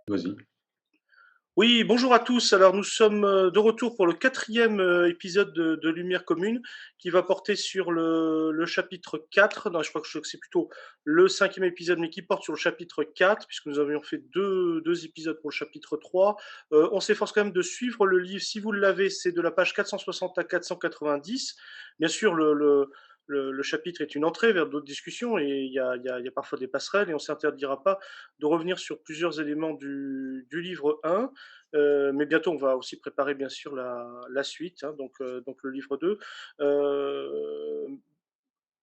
Vas-y. Oui, bonjour à tous. Alors nous sommes de retour pour le quatrième épisode de Lumière commune qui va porter sur le chapitre 4. Non, je crois que c'est plutôt le cinquième épisode, mais qui porte sur le chapitre 4, puisque nous avions fait deux épisodes pour le chapitre 3. On s'efforce quand même de suivre le livre. Si vous l'avez, c'est de la page 460 à 490. Bien sûr, le chapitre est une entrée vers d'autres discussions et il y a parfois des passerelles et on ne s'interdira pas de revenir sur plusieurs éléments du livre 1. Mais bientôt, on va aussi préparer bien sûr la suite, hein, donc le livre 2. Euh,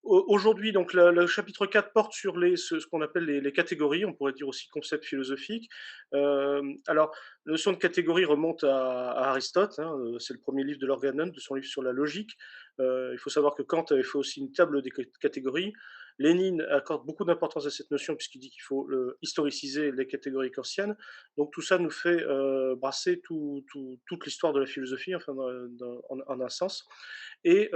Aujourd'hui, donc le chapitre 4 porte sur ce qu'on appelle les catégories, on pourrait dire aussi concepts philosophiques. Alors, la notion de catégorie remonte à Aristote, hein, c'est le premier livre de l'Organon, de son livre sur la logique. Il faut savoir que Kant avait fait aussi une table des catégories. Lénine accorde beaucoup d'importance à cette notion puisqu'il dit qu'il faut historiciser les catégories kantiennes. Donc tout ça nous fait brasser toute l'histoire de la philosophie, enfin, en un sens, et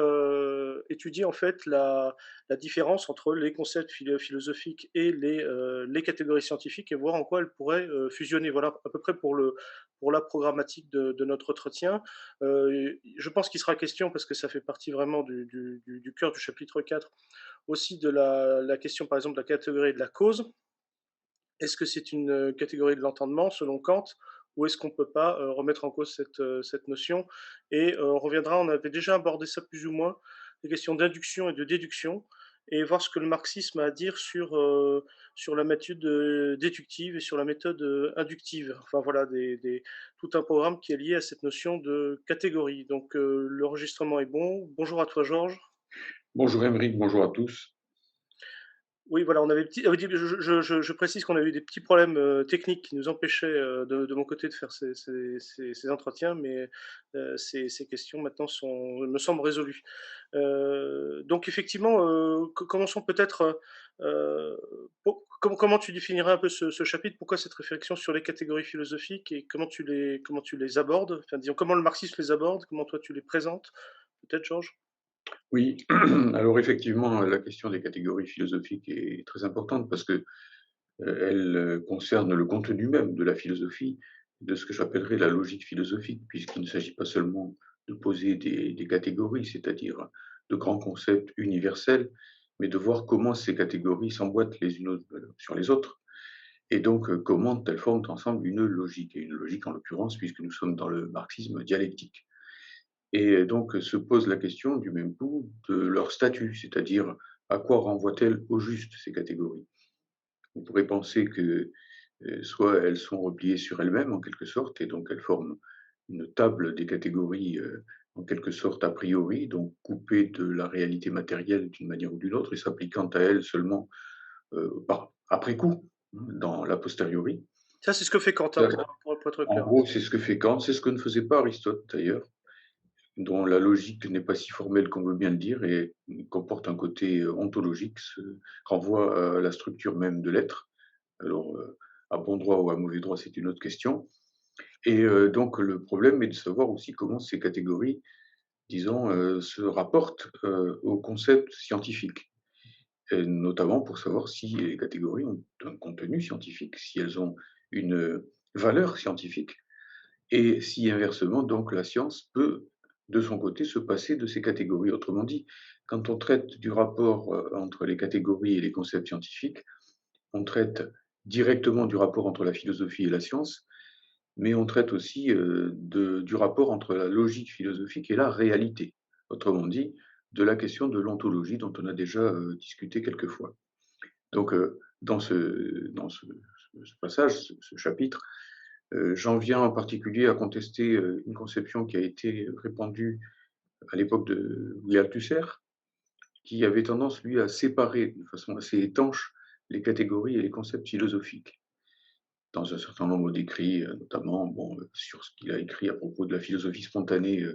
étudier en fait la différence entre les concepts philosophiques et les catégories scientifiques et voir en quoi elles pourraient fusionner. Voilà à peu près pour la programmatique de notre entretien. Je pense qu'il sera question, parce que ça fait partie vraiment du cœur du chapitre 4, aussi de la question par exemple de la catégorie de la cause. Est-ce que c'est une catégorie de l'entendement selon Kant, ou est-ce qu'on ne peut pas remettre en cause cette notion? Et on reviendra, on avait déjà abordé ça plus ou moins, les questions d'induction et de déduction, et voir ce que le marxisme a à dire sur la méthode déductive et sur la méthode inductive. Enfin voilà, tout un programme qui est lié à cette notion de catégorie. Donc l'enregistrement est bon. Bonjour à toi Georges. Bonjour Émeric, bonjour à tous. Oui, voilà, on avait je précise qu'on avait eu des petits problèmes techniques qui nous empêchaient de mon côté de faire ces entretiens, mais ces questions maintenant me semblent résolues. Donc effectivement, commençons peut-être. euh, comment tu définirais un peu ce chapitre? Pourquoi cette réflexion sur les catégories philosophiques et comment tu les abordes? Enfin, disons, comment le marxisme les aborde? Comment toi tu les présentes? Peut-être, Georges? Oui, alors effectivement, la question des catégories philosophiques est très importante parce que elle concerne le contenu même de la philosophie, de ce que j'appellerais la logique philosophique, puisqu'il ne s'agit pas seulement de poser des catégories, c'est-à-dire de grands concepts universels, mais de voir comment ces catégories s'emboîtent les unes sur les autres, et donc comment elles forment ensemble une logique, et une logique en l'occurrence, puisque nous sommes dans le marxisme dialectique. Et donc se pose la question du même coup de leur statut, c'est-à-dire à quoi renvoient-elles au juste ces catégories. On pourrait penser que soit elles sont repliées sur elles-mêmes en quelque sorte, et donc elles forment une table des catégories en quelque sorte a priori, donc coupées de la réalité matérielle d'une manière ou d'une autre, et s'appliquant à elles seulement après coup, hein, dans l'a posteriori. Ça, c'est ce que fait Quentin, Ça, pour être en clair. gros, c'est ce que fait Kant, c'est ce que ne faisait pas Aristote d'ailleurs, dont la logique n'est pas si formelle qu'on veut bien le dire et comporte un côté ontologique, renvoie à la structure même de l'être. Alors, à bon droit ou à mauvais droit, c'est une autre question. Et donc, le problème est de savoir aussi comment ces catégories, disons, se rapportent aux concepts scientifiques, et notamment pour savoir si les catégories ont un contenu scientifique, si elles ont une valeur scientifique, et si inversement, donc, la science peut, de son côté, se passer de ces catégories. Autrement dit, quand on traite du rapport entre les catégories et les concepts scientifiques, on traite directement du rapport entre la philosophie et la science, mais on traite aussi du rapport entre la logique philosophique et la réalité. Autrement dit, de la question de l'ontologie dont on a déjà discuté quelques fois. Donc, dans ce passage, ce chapitre, j'en viens en particulier à contester une conception qui a été répandue à l'époque de Louis Althusser, qui avait tendance, lui, à séparer de façon assez étanche les catégories et les concepts philosophiques. Dans un certain nombre d'écrits, notamment bon, sur ce qu'il a écrit à propos de la philosophie spontanée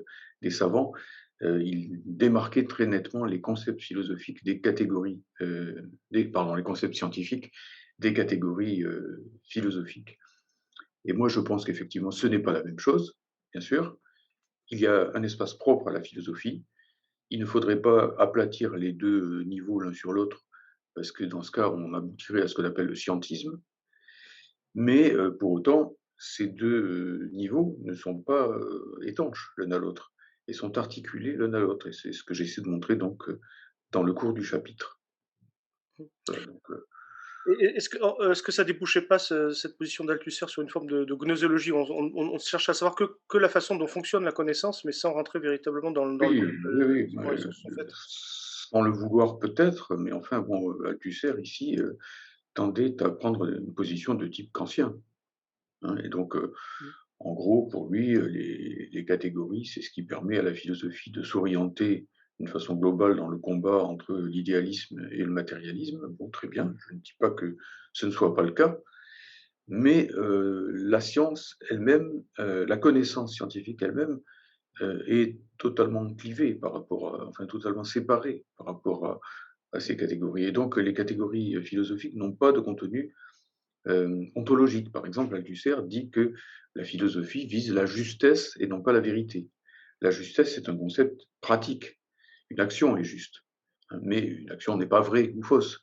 des savants, il démarquait très nettement les concepts philosophiques des catégories, pardon, les concepts scientifiques des catégories philosophiques. Et moi, je pense qu'effectivement, ce n'est pas la même chose, bien sûr. Il y a un espace propre à la philosophie. Il ne faudrait pas aplatir les deux niveaux l'un sur l'autre, parce que dans ce cas, on aboutirait à ce qu'on appelle le scientisme. Mais pour autant, ces 2 niveaux ne sont pas, étanches l'un à l'autre et sont articulés l'un à l'autre et c'est ce que j'essaie de montrer donc, dans le cours du chapitre. Voilà donc, Est-ce que ça débouchait pas cette position d'Althusser sur une forme de gnoséologie? On cherche à savoir que la façon dont fonctionne la connaissance, mais sans rentrer véritablement dans le oui, détail oui, de oui, comment les choses sont faites. sans le vouloir peut-être, mais enfin bon, Althusser ici, tendait à prendre une position de type kantien, hein et donc, Mmh. en gros, pour lui, les catégories, c'est ce qui permet à la philosophie de s'orienter d'une façon globale dans le combat entre l'idéalisme et le matérialisme. Bon, très bien, je ne dis pas que ce ne soit pas le cas, mais la science elle-même, la connaissance scientifique elle-même, est totalement clivée par rapport à enfin totalement séparée par rapport à ces catégories et donc les catégories, philosophiques n'ont pas de contenu ontologique. Par exemple, Althusser dit que la philosophie vise la justesse et non pas la vérité. La justesse, c'est un concept pratique. Une action est juste, hein, mais une action n'est pas vraie ou fausse.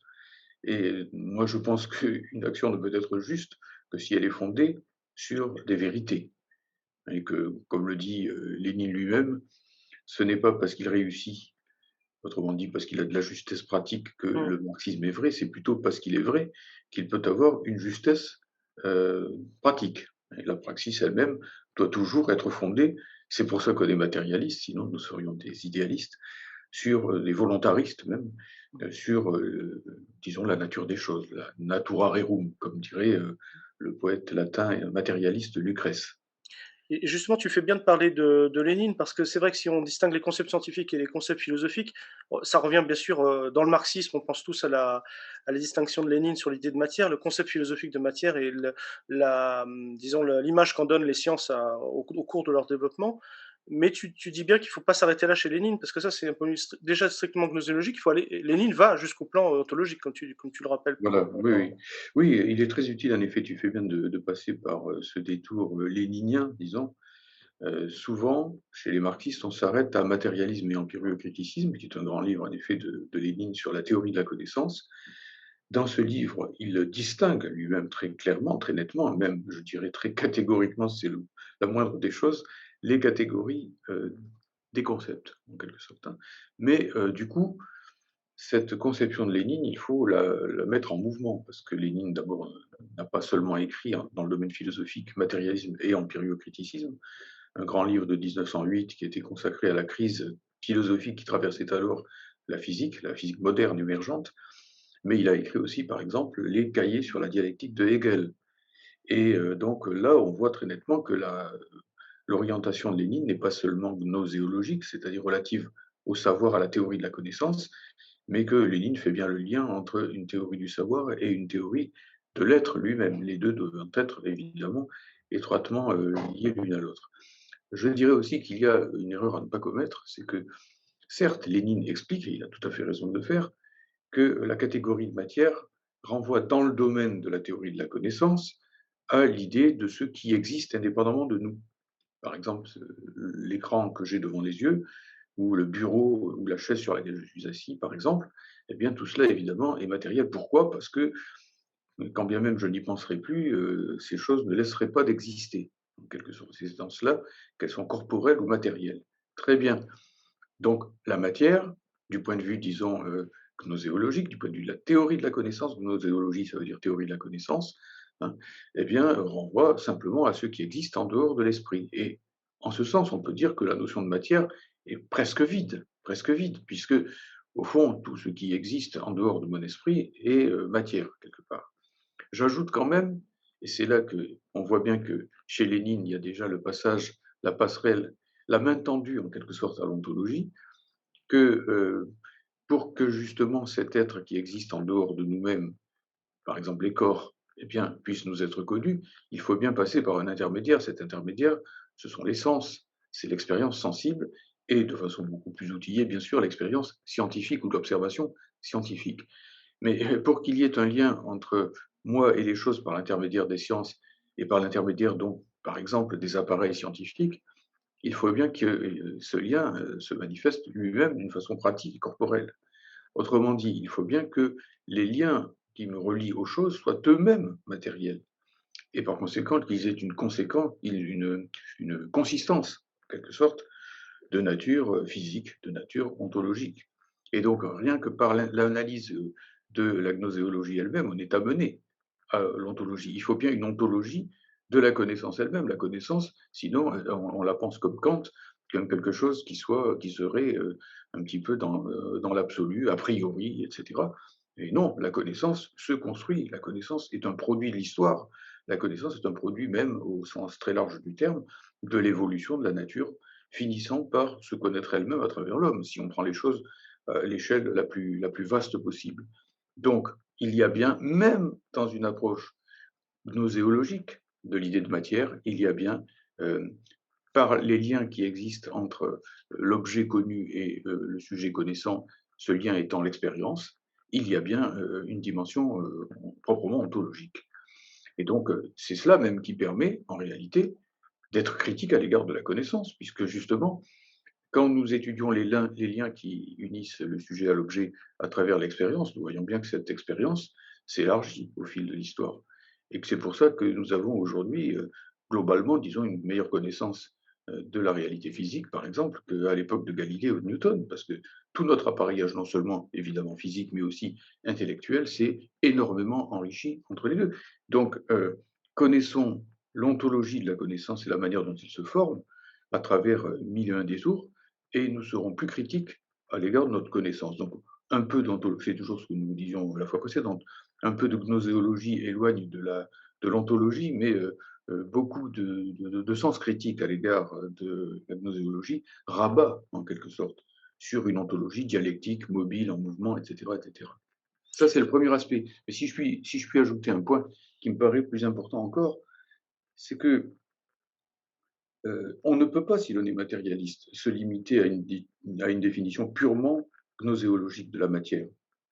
Et moi, je pense qu'une action ne peut être juste que si elle est fondée sur des vérités. Et que, comme le dit Lénine lui-même, ce n'est pas parce qu'il réussit, autrement dit parce qu'il a de la justesse pratique, que Mmh. le marxisme est vrai, c'est plutôt parce qu'il est vrai qu'il peut avoir une justesse pratique. Et la praxis elle-même doit toujours être fondée, c'est pour ça qu'on est matérialiste, sinon nous serions des idéalistes, sur des volontaristes même, sur, disons, la nature des choses, la natura rerum, comme dirait le poète latin et matérialiste Lucrèce. Et justement, tu fais bien de parler de Lénine parce que c'est vrai que si on distingue les concepts scientifiques et les concepts philosophiques, ça revient bien sûr, dans le marxisme, on pense tous à la distinction de Lénine sur l'idée de matière. Le concept philosophique de matière et disons l'image qu'en donnent les sciences au cours de leur développement. Mais tu dis bien qu'il ne faut pas s'arrêter là chez Lénine parce que ça, c'est un point de vue déjà strictement gnoséologique. Lénine va jusqu'au plan ontologique, comme tu le rappelles Voilà, oui, oui. Oui, il est très utile en effet, tu fais bien de passer par, ce détour, léninien, disons. Souvent, chez les marxistes, on s'arrête à Matérialisme et empiriocriticisme, qui est un grand livre en effet de Lénine sur la théorie de la connaissance. Dans ce livre, il distingue lui-même très clairement, très nettement, même je dirais très catégoriquement, c'est la moindre des choses, les catégories, des concepts, en quelque sorte, hein. Mais, du coup, cette conception de Lénine, il faut la mettre en mouvement, parce que Lénine, d'abord, n'a pas seulement écrit, hein, dans le domaine philosophique, Matérialisme et empiriocriticisme, un grand livre de 1908 qui était consacré à la crise philosophique qui traversait alors la physique moderne émergente, mais il a écrit aussi, par exemple, les cahiers sur la dialectique de Hegel. Et donc là, on voit très nettement que l'orientation de Lénine n'est pas seulement gnoséologique, c'est-à-dire relative au savoir, à la théorie de la connaissance, mais que Lénine fait bien le lien entre une théorie du savoir et une théorie de l'être lui-même, les deux devant être évidemment étroitement liés l'une à l'autre. Je dirais aussi qu'il y a une erreur à ne pas commettre, c'est que certes, Lénine explique, et il a tout à fait raison de le faire, que la catégorie de matière renvoie dans le domaine de la théorie de la connaissance à l'idée de ce qui existe indépendamment de nous. Par exemple, l'écran que j'ai devant les yeux, ou le bureau ou la chaise sur laquelle je suis assis, par exemple, eh bien tout cela évidemment est matériel. Pourquoi? Parce que quand bien même je n'y penserai plus, ces choses ne laisseraient pas d'exister, en quelque sorte. C'est dans cela qu'elles sont corporelles ou matérielles. Très bien. Donc la matière, du point de vue, disons, gnoséologique, du point de vue de la théorie de la connaissance, gnoséologie, ça veut dire théorie de la connaissance, hein, eh bien, renvoie simplement à ce qui existe en dehors de l'esprit. Et en ce sens, on peut dire que la notion de matière est presque vide, puisque, au fond, tout ce qui existe en dehors de mon esprit est matière, quelque part. J'ajoute quand même, et c'est là qu'on voit bien que chez Lénine, il y a déjà le passage, la passerelle, la main tendue en quelque sorte à l'ontologie, que pour que justement cet être qui existe en dehors de nous-mêmes, par exemple les corps, eh bien, puisse nous être connu, il faut bien passer par un intermédiaire. Cet intermédiaire, ce sont les sens, c'est l'expérience sensible et de façon beaucoup plus outillée, bien sûr, l'expérience scientifique ou l'observation scientifique. Mais pour qu'il y ait un lien entre moi et les choses par l'intermédiaire des sciences et par l'intermédiaire donc, par exemple, des appareils scientifiques, il faut bien que ce lien se manifeste lui-même d'une façon pratique et corporelle. Autrement dit, il faut bien que les liens qui me relient aux choses soient eux-mêmes matériels. et par conséquent qu'ils aient une consistance, en quelque sorte, de nature physique, de nature ontologique. Et donc, rien que par l'analyse de la gnoséologie elle-même, on est amené à l'ontologie. Il faut bien une ontologie de la connaissance elle-même. La connaissance, sinon, on la pense comme Kant, comme quelque chose qui serait un petit peu dans l'absolu, a priori, etc. Et non, la connaissance se construit. La connaissance est un produit de l'histoire. La connaissance est un produit même, au sens très large du terme, de l'évolution de la nature, finissant par se connaître elle-même à travers l'homme, si on prend les choses à l'échelle la plus vaste possible. Donc, il y a bien, même dans une approche gnoséologique de l'idée de matière, il y a bien, euh, par les liens qui existent entre l'objet connu et le sujet connaissant, ce lien étant l'expérience, il y a bien une dimension proprement ontologique. Et donc, c'est cela même qui permet, en réalité, d'être critique à l'égard de la connaissance, puisque justement, quand nous étudions les liens qui unissent le sujet à l'objet à travers l'expérience, nous voyons bien que cette expérience s'élargit au fil de l'histoire. Et que c'est pour ça que nous avons aujourd'hui, globalement, disons, une meilleure connaissance de la réalité physique, par exemple, qu'à l'époque de Galilée ou de Newton, parce que tout notre appareillage, non seulement évidemment physique, mais aussi intellectuel, s'est énormément enrichi entre les deux. Donc, connaissons l'ontologie de la connaissance et la manière dont il se forme à travers mille et un détours, et nous serons plus critiques à l'égard de notre connaissance. Donc, un peu d'ontologie, c'est toujours ce que nous disions la fois précédente, un peu de gnoséologie éloigne de l'ontologie, mais beaucoup de sens critique à l'égard de la gnoséologie rabat, en quelque sorte, sur une ontologie dialectique, mobile, en mouvement, etc. etc. Ça, c'est le premier aspect. Mais si je puis ajouter un point qui me paraît plus important encore, c'est que on ne peut pas, si l'on est matérialiste, se limiter à une définition purement gnoséologique de la matière.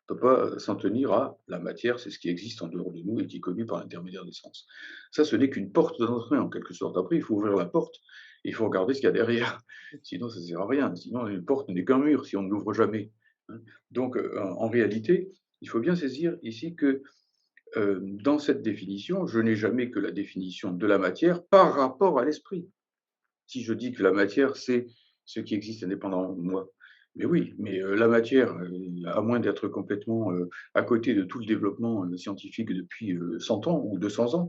On ne peut pas s'en tenir à la matière, c'est ce qui existe en dehors de nous et qui est connu par l'intermédiaire des sens. Ça, ce n'est qu'une porte d'entrée, en quelque sorte. Après, il faut ouvrir la porte et il faut regarder ce qu'il y a derrière. Sinon, ça ne sert à rien. Sinon, une porte n'est qu'un mur si on ne l'ouvre jamais. Hein. Donc, en réalité, il faut bien saisir ici que dans cette définition, je n'ai jamais que la définition de la matière par rapport à l'esprit. Si je dis que la matière, c'est ce qui existe indépendamment de moi, mais oui, mais la matière, à moins d'être complètement à côté de tout le développement scientifique depuis 100 ans ou 200 ans,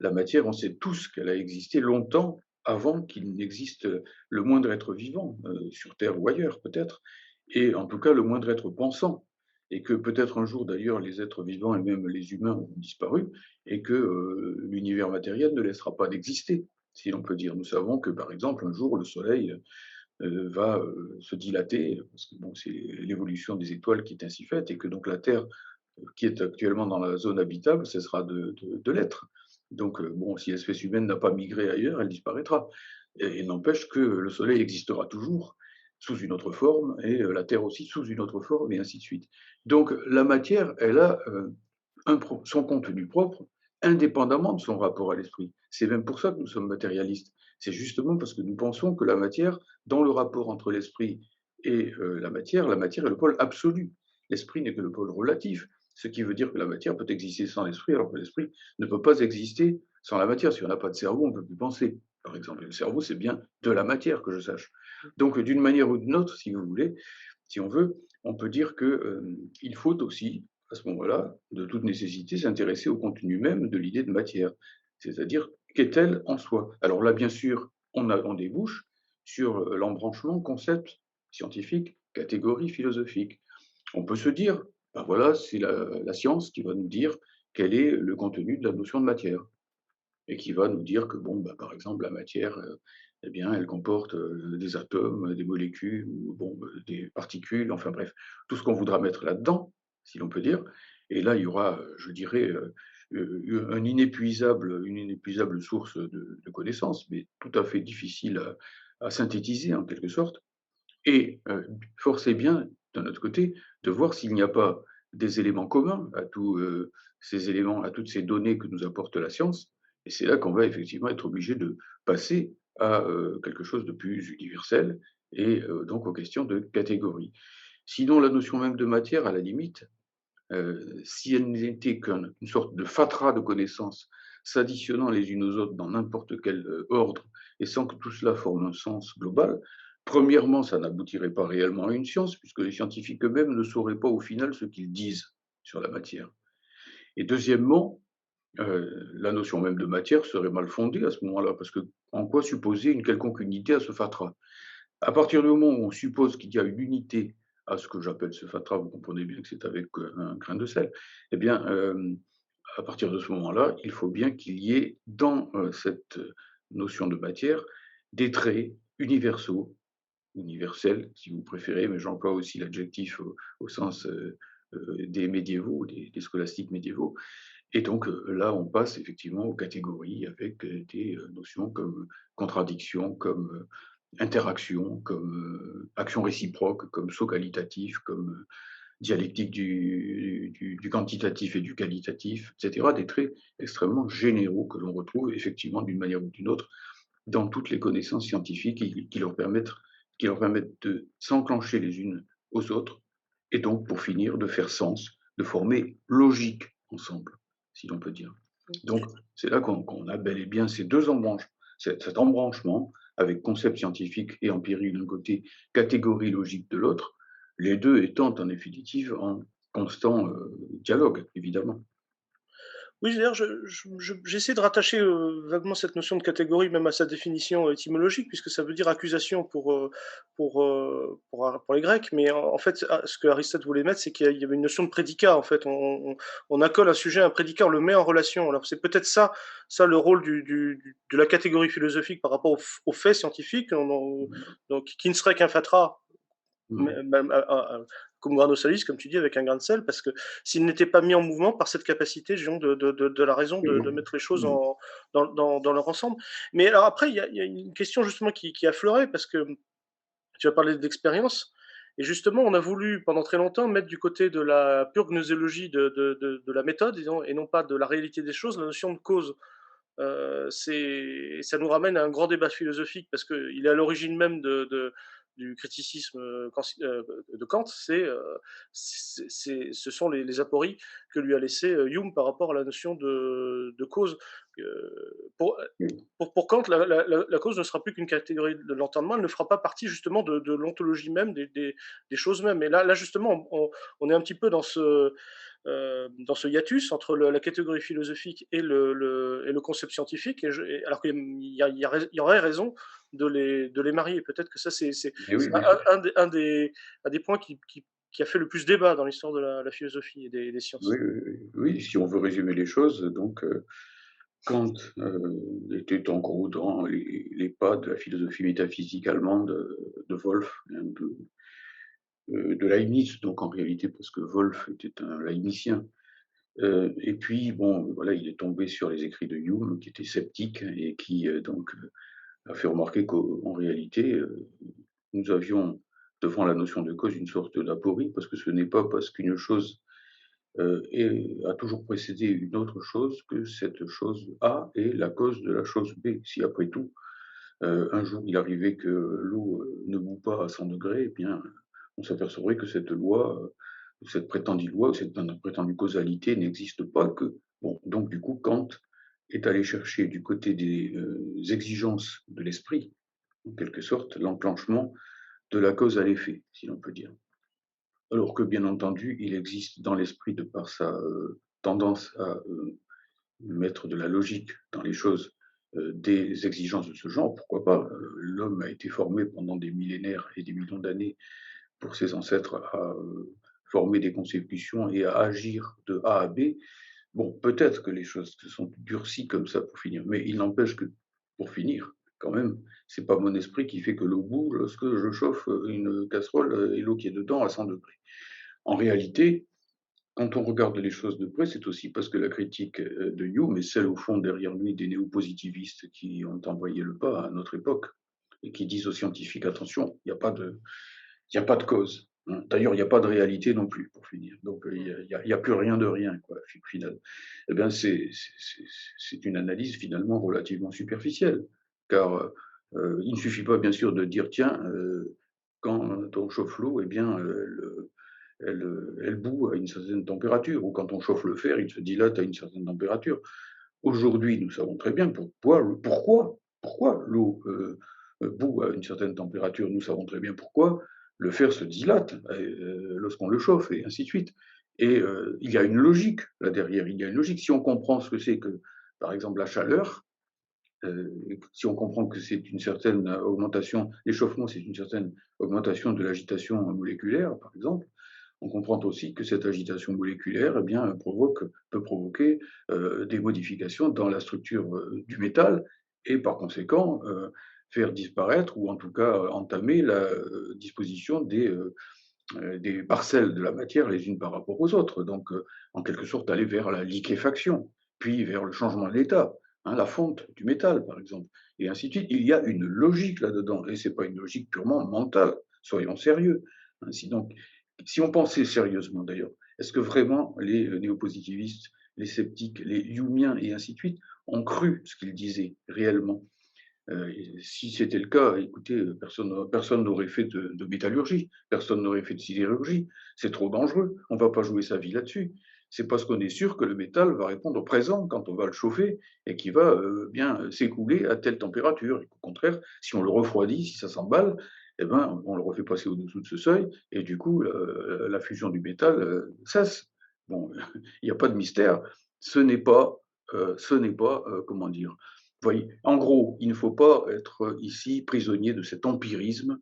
la matière, on sait tous qu'elle a existé longtemps avant qu'il n'existe le moindre être vivant, sur Terre ou ailleurs peut-être, et en tout cas le moindre être pensant, et que peut-être un jour d'ailleurs les êtres vivants et même les humains ont disparu, et que l'univers matériel ne laissera pas d'exister, si l'on peut dire. Nous savons que, par exemple, un jour, le Soleil va se dilater, parce que bon, c'est l'évolution des étoiles qui est ainsi faite, et que donc la Terre, qui est actuellement dans la zone habitable, cessera de l'être. Donc, bon, si l'espèce humaine n'a pas migré ailleurs, elle disparaîtra. Et n'empêche que le Soleil existera toujours sous une autre forme, et la Terre aussi sous une autre forme, et ainsi de suite. Donc, la matière, elle a son contenu propre, indépendamment de son rapport à l'esprit. C'est même pour ça que nous sommes matérialistes. C'est justement parce que nous pensons que la matière, dans le rapport entre l'esprit et la matière est le pôle absolu. L'esprit n'est que le pôle relatif, ce qui veut dire que la matière peut exister sans l'esprit, alors que l'esprit ne peut pas exister sans la matière. Si on n'a pas de cerveau, on ne peut plus penser. Par exemple, le cerveau, c'est bien de la matière, que je sache. Donc, d'une manière ou d'une autre, si vous voulez, si on veut, on peut dire qu'il faut aussi, à ce moment-là, de toute nécessité, s'intéresser au contenu même de l'idée de matière, c'est-à-dire qu'est-elle en soi. Alors là, bien sûr, on débouche sur l'embranchement concept scientifique, catégorie philosophique. On peut se dire, ben voilà, c'est la science qui va nous dire quel est le contenu de la notion de matière et qui va nous dire que, bon, bah, par exemple, la matière, eh bien, elle comporte des atomes, des molécules, ou, bon, des particules, enfin bref, tout ce qu'on voudra mettre là-dedans, si l'on peut dire. Et là, il y aura, je dirais, une inépuisable source de connaissances, mais tout à fait difficile à synthétiser en quelque sorte. Et force est bien, d'un autre côté, de voir s'il n'y a pas des éléments communs à tous ces éléments, à toutes ces données que nous apporte la science. Et c'est là qu'on va effectivement être obligé de passer à quelque chose de plus universel et donc aux questions de catégorie. Sinon, la notion même de matière, à la limite, si elle n'était qu'une sorte de fatras de connaissances s'additionnant les unes aux autres dans n'importe quel ordre, et sans que tout cela forme un sens global, premièrement, ça n'aboutirait pas réellement à une science, puisque les scientifiques eux-mêmes ne sauraient pas au final ce qu'ils disent sur la matière. Et deuxièmement, la notion même de matière serait mal fondée à ce moment-là, parce que en quoi supposer une quelconque unité à ce fatras? À partir du moment où on suppose qu'il y a une unité à ce que j'appelle ce fatras, vous comprenez bien que c'est avec un grain de sel, eh bien, à partir de ce moment-là, il faut bien qu'il y ait dans cette notion de matière des traits universaux, universels si vous préférez, mais j'emploie aussi l'adjectif au sens des médiévaux, des scolastiques médiévaux. Et donc là, on passe effectivement aux catégories avec des notions comme contradiction, comme interaction, comme action réciproque, comme saut qualitatif, comme dialectique du quantitatif et du qualitatif, etc. Des traits extrêmement généraux que l'on retrouve effectivement d'une manière ou d'une autre dans toutes les connaissances scientifiques et qui leur permettent de s'enclencher les unes aux autres et donc pour finir de faire sens, de former logique ensemble, si l'on peut dire. Donc c'est là qu'on a bel et bien ces deux embranchements, cet embranchement avec concept scientifique et empirique d'un côté, catégorie logique de l'autre, les deux étant en définitive en constant dialogue, évidemment. Oui, d'ailleurs, j'essaie de rattacher vaguement cette notion de catégorie même à sa définition étymologique, puisque ça veut dire accusation pour les Grecs. Mais en fait, ce que Aristote voulait mettre, c'est qu'il y avait une notion de prédicat. En fait, on accole un sujet à un prédicat, on le met en relation. Alors c'est peut-être ça le rôle de la catégorie philosophique par rapport aux faits scientifiques, donc qui ne serait qu'un fatras Mmh. même comme grano salis, comme tu dis, avec un grain de sel, parce que s'il n'était pas mis en mouvement par cette capacité, disons, de la raison de mettre les choses Mmh. dans leur ensemble. Mais alors après, il y a une question justement qui a affleuré, parce que tu as parlé d'expérience, et justement, on a voulu pendant très longtemps mettre du côté de la pure gnoséologie de la méthode, disons, et non pas de la réalité des choses, la notion de cause. Ça nous ramène à un grand débat philosophique parce qu'il est à l'origine même du criticisme de Kant. Ce sont les apories que lui a laissé Hume par rapport à la notion de cause. Pour, Oui. pour Kant, la cause ne sera plus qu'une catégorie de l'entendement, elle ne fera pas partie justement de l'ontologie même, des choses mêmes. Et là justement, on est un petit peu dans ce hiatus entre la catégorie philosophique et le concept scientifique, alors qu'il y aurait raison de les marier. Peut-être que ça, c'est Mais oui, oui. un des points qui a fait le plus débat dans l'histoire de la philosophie et des Oui, sciences. oui, oui, oui, si on veut résumer les choses, donc Kant était en gros dans les pas de la philosophie métaphysique allemande de Wolff, un peu, de Leibniz, donc en réalité parce que Wolff était un leibnizien. Et puis bon, voilà, il est tombé sur les écrits de Hume, qui était sceptique et qui donc a fait remarquer qu'en réalité, nous avions devant la notion de cause une sorte d'aporie, parce que ce n'est pas parce qu'une chose et a toujours précédé une autre chose que cette chose A est la cause de la chose B. Si après tout, un jour il arrivait que l'eau ne bout pas à 100 degrés, eh bien, on s'apercevrait que cette loi, cette prétendue loi, cette prétendue causalité n'existe pas que. Bon, donc du coup, Kant est allé chercher du côté des exigences de l'esprit, en quelque sorte, l'enclenchement de la cause à l'effet, si l'on peut dire. Alors que, bien entendu, il existe dans l'esprit, de par sa tendance à mettre de la logique dans les choses, des exigences de ce genre, pourquoi pas? L'homme a été formé pendant des millénaires et des millions d'années pour ses ancêtres à former des consécutions et à agir de A à B. Bon, peut-être que les choses se sont durcies comme ça pour finir, mais il n'empêche que, pour finir, quand même, c'est pas mon esprit qui fait que l'eau bout lorsque je chauffe une casserole et l'eau qui est dedans à 100 degrés. En réalité, quand on regarde les choses de près, c'est aussi parce que la critique de Hume est celle, au fond, derrière lui, des néopositivistes qui ont envoyé le pas à notre époque et qui disent aux scientifiques, attention, il y a pas de cause. Hein. D'ailleurs, il n'y a pas de réalité non plus, pour finir. Donc, il y a plus rien de rien, quoi, au final. Eh bien, c'est une analyse finalement relativement superficielle, car il ne suffit pas, bien sûr, de dire, tiens, quand on chauffe l'eau, eh bien, elle bout à une certaine température, ou quand on chauffe le fer, il se dilate à une certaine température. Aujourd'hui, nous savons très bien pourquoi l'eau bout à une certaine température. Nous savons très bien pourquoi le fer se dilate lorsqu'on le chauffe, et ainsi de suite. Et il y a une logique là derrière. Il y a une logique. Si on comprend ce que c'est que, par exemple, la chaleur, si on comprend que c'est une certaine augmentation, l'échauffement, c'est une certaine augmentation de l'agitation moléculaire, par exemple, on comprend aussi que cette agitation moléculaire, eh bien, peut provoquer des modifications dans la structure du métal et par conséquent faire disparaître ou en tout cas entamer la disposition des parcelles de la matière les unes par rapport aux autres. Donc, en quelque sorte, aller vers la liquéfaction, puis vers le changement de l'état, hein, la fonte du métal, par exemple, et ainsi de suite. Il y a une logique là-dedans, et c'est pas une logique purement mentale. Soyons sérieux. Hein, sinon, si on pensait sérieusement d'ailleurs, est-ce que vraiment les néopositivistes, les sceptiques, les humiens et ainsi de suite ont cru ce qu'ils disaient réellement? Si c'était le cas, écoutez, personne n'aurait fait de métallurgie, personne n'aurait fait de sidérurgie. C'est trop dangereux. On ne va pas jouer sa vie là-dessus. C'est parce qu'on est sûr que le métal va répondre au présent quand on va le chauffer et qu'il va bien s'écouler à telle température. Et au contraire, si on le refroidit, si ça s'emballe, eh ben, on le refait passer au-dessous de ce seuil et du coup, la fusion du métal cesse. Bon, il n'y a pas de mystère. Ce n'est pas, comment dire, voyez, en gros, il ne faut pas être ici prisonnier de cet empirisme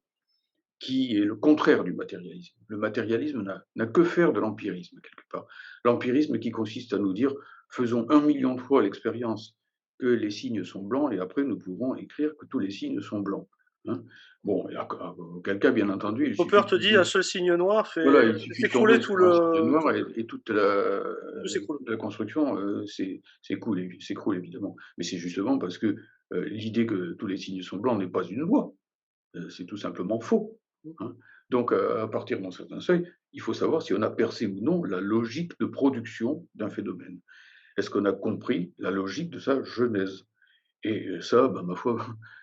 qui est le contraire du matérialisme. Le matérialisme n'a que faire de l'empirisme, quelque part. L'empirisme qui consiste à nous dire, faisons 1 million de fois l'expérience que les signes sont blancs et après nous pouvons écrire que tous les signes sont blancs. Hein. Bon, auquel cas, bien entendu, il Popper suffit te de dit un seul signe noir voilà, fait il suffit de s'écrouler tomber tout sur un signe le noir et toute tout s'écroule. la construction s'écroule évidemment. Mais c'est justement parce que l'idée que tous les signes sont blancs n'est pas une loi. C'est tout simplement faux. Hein. Donc, à partir d'un certain seuil, il faut savoir si on a percé ou non la logique de production d'un phénomène. Est-ce qu'on a compris la logique de sa genèse? Et ça, ben, ma foi,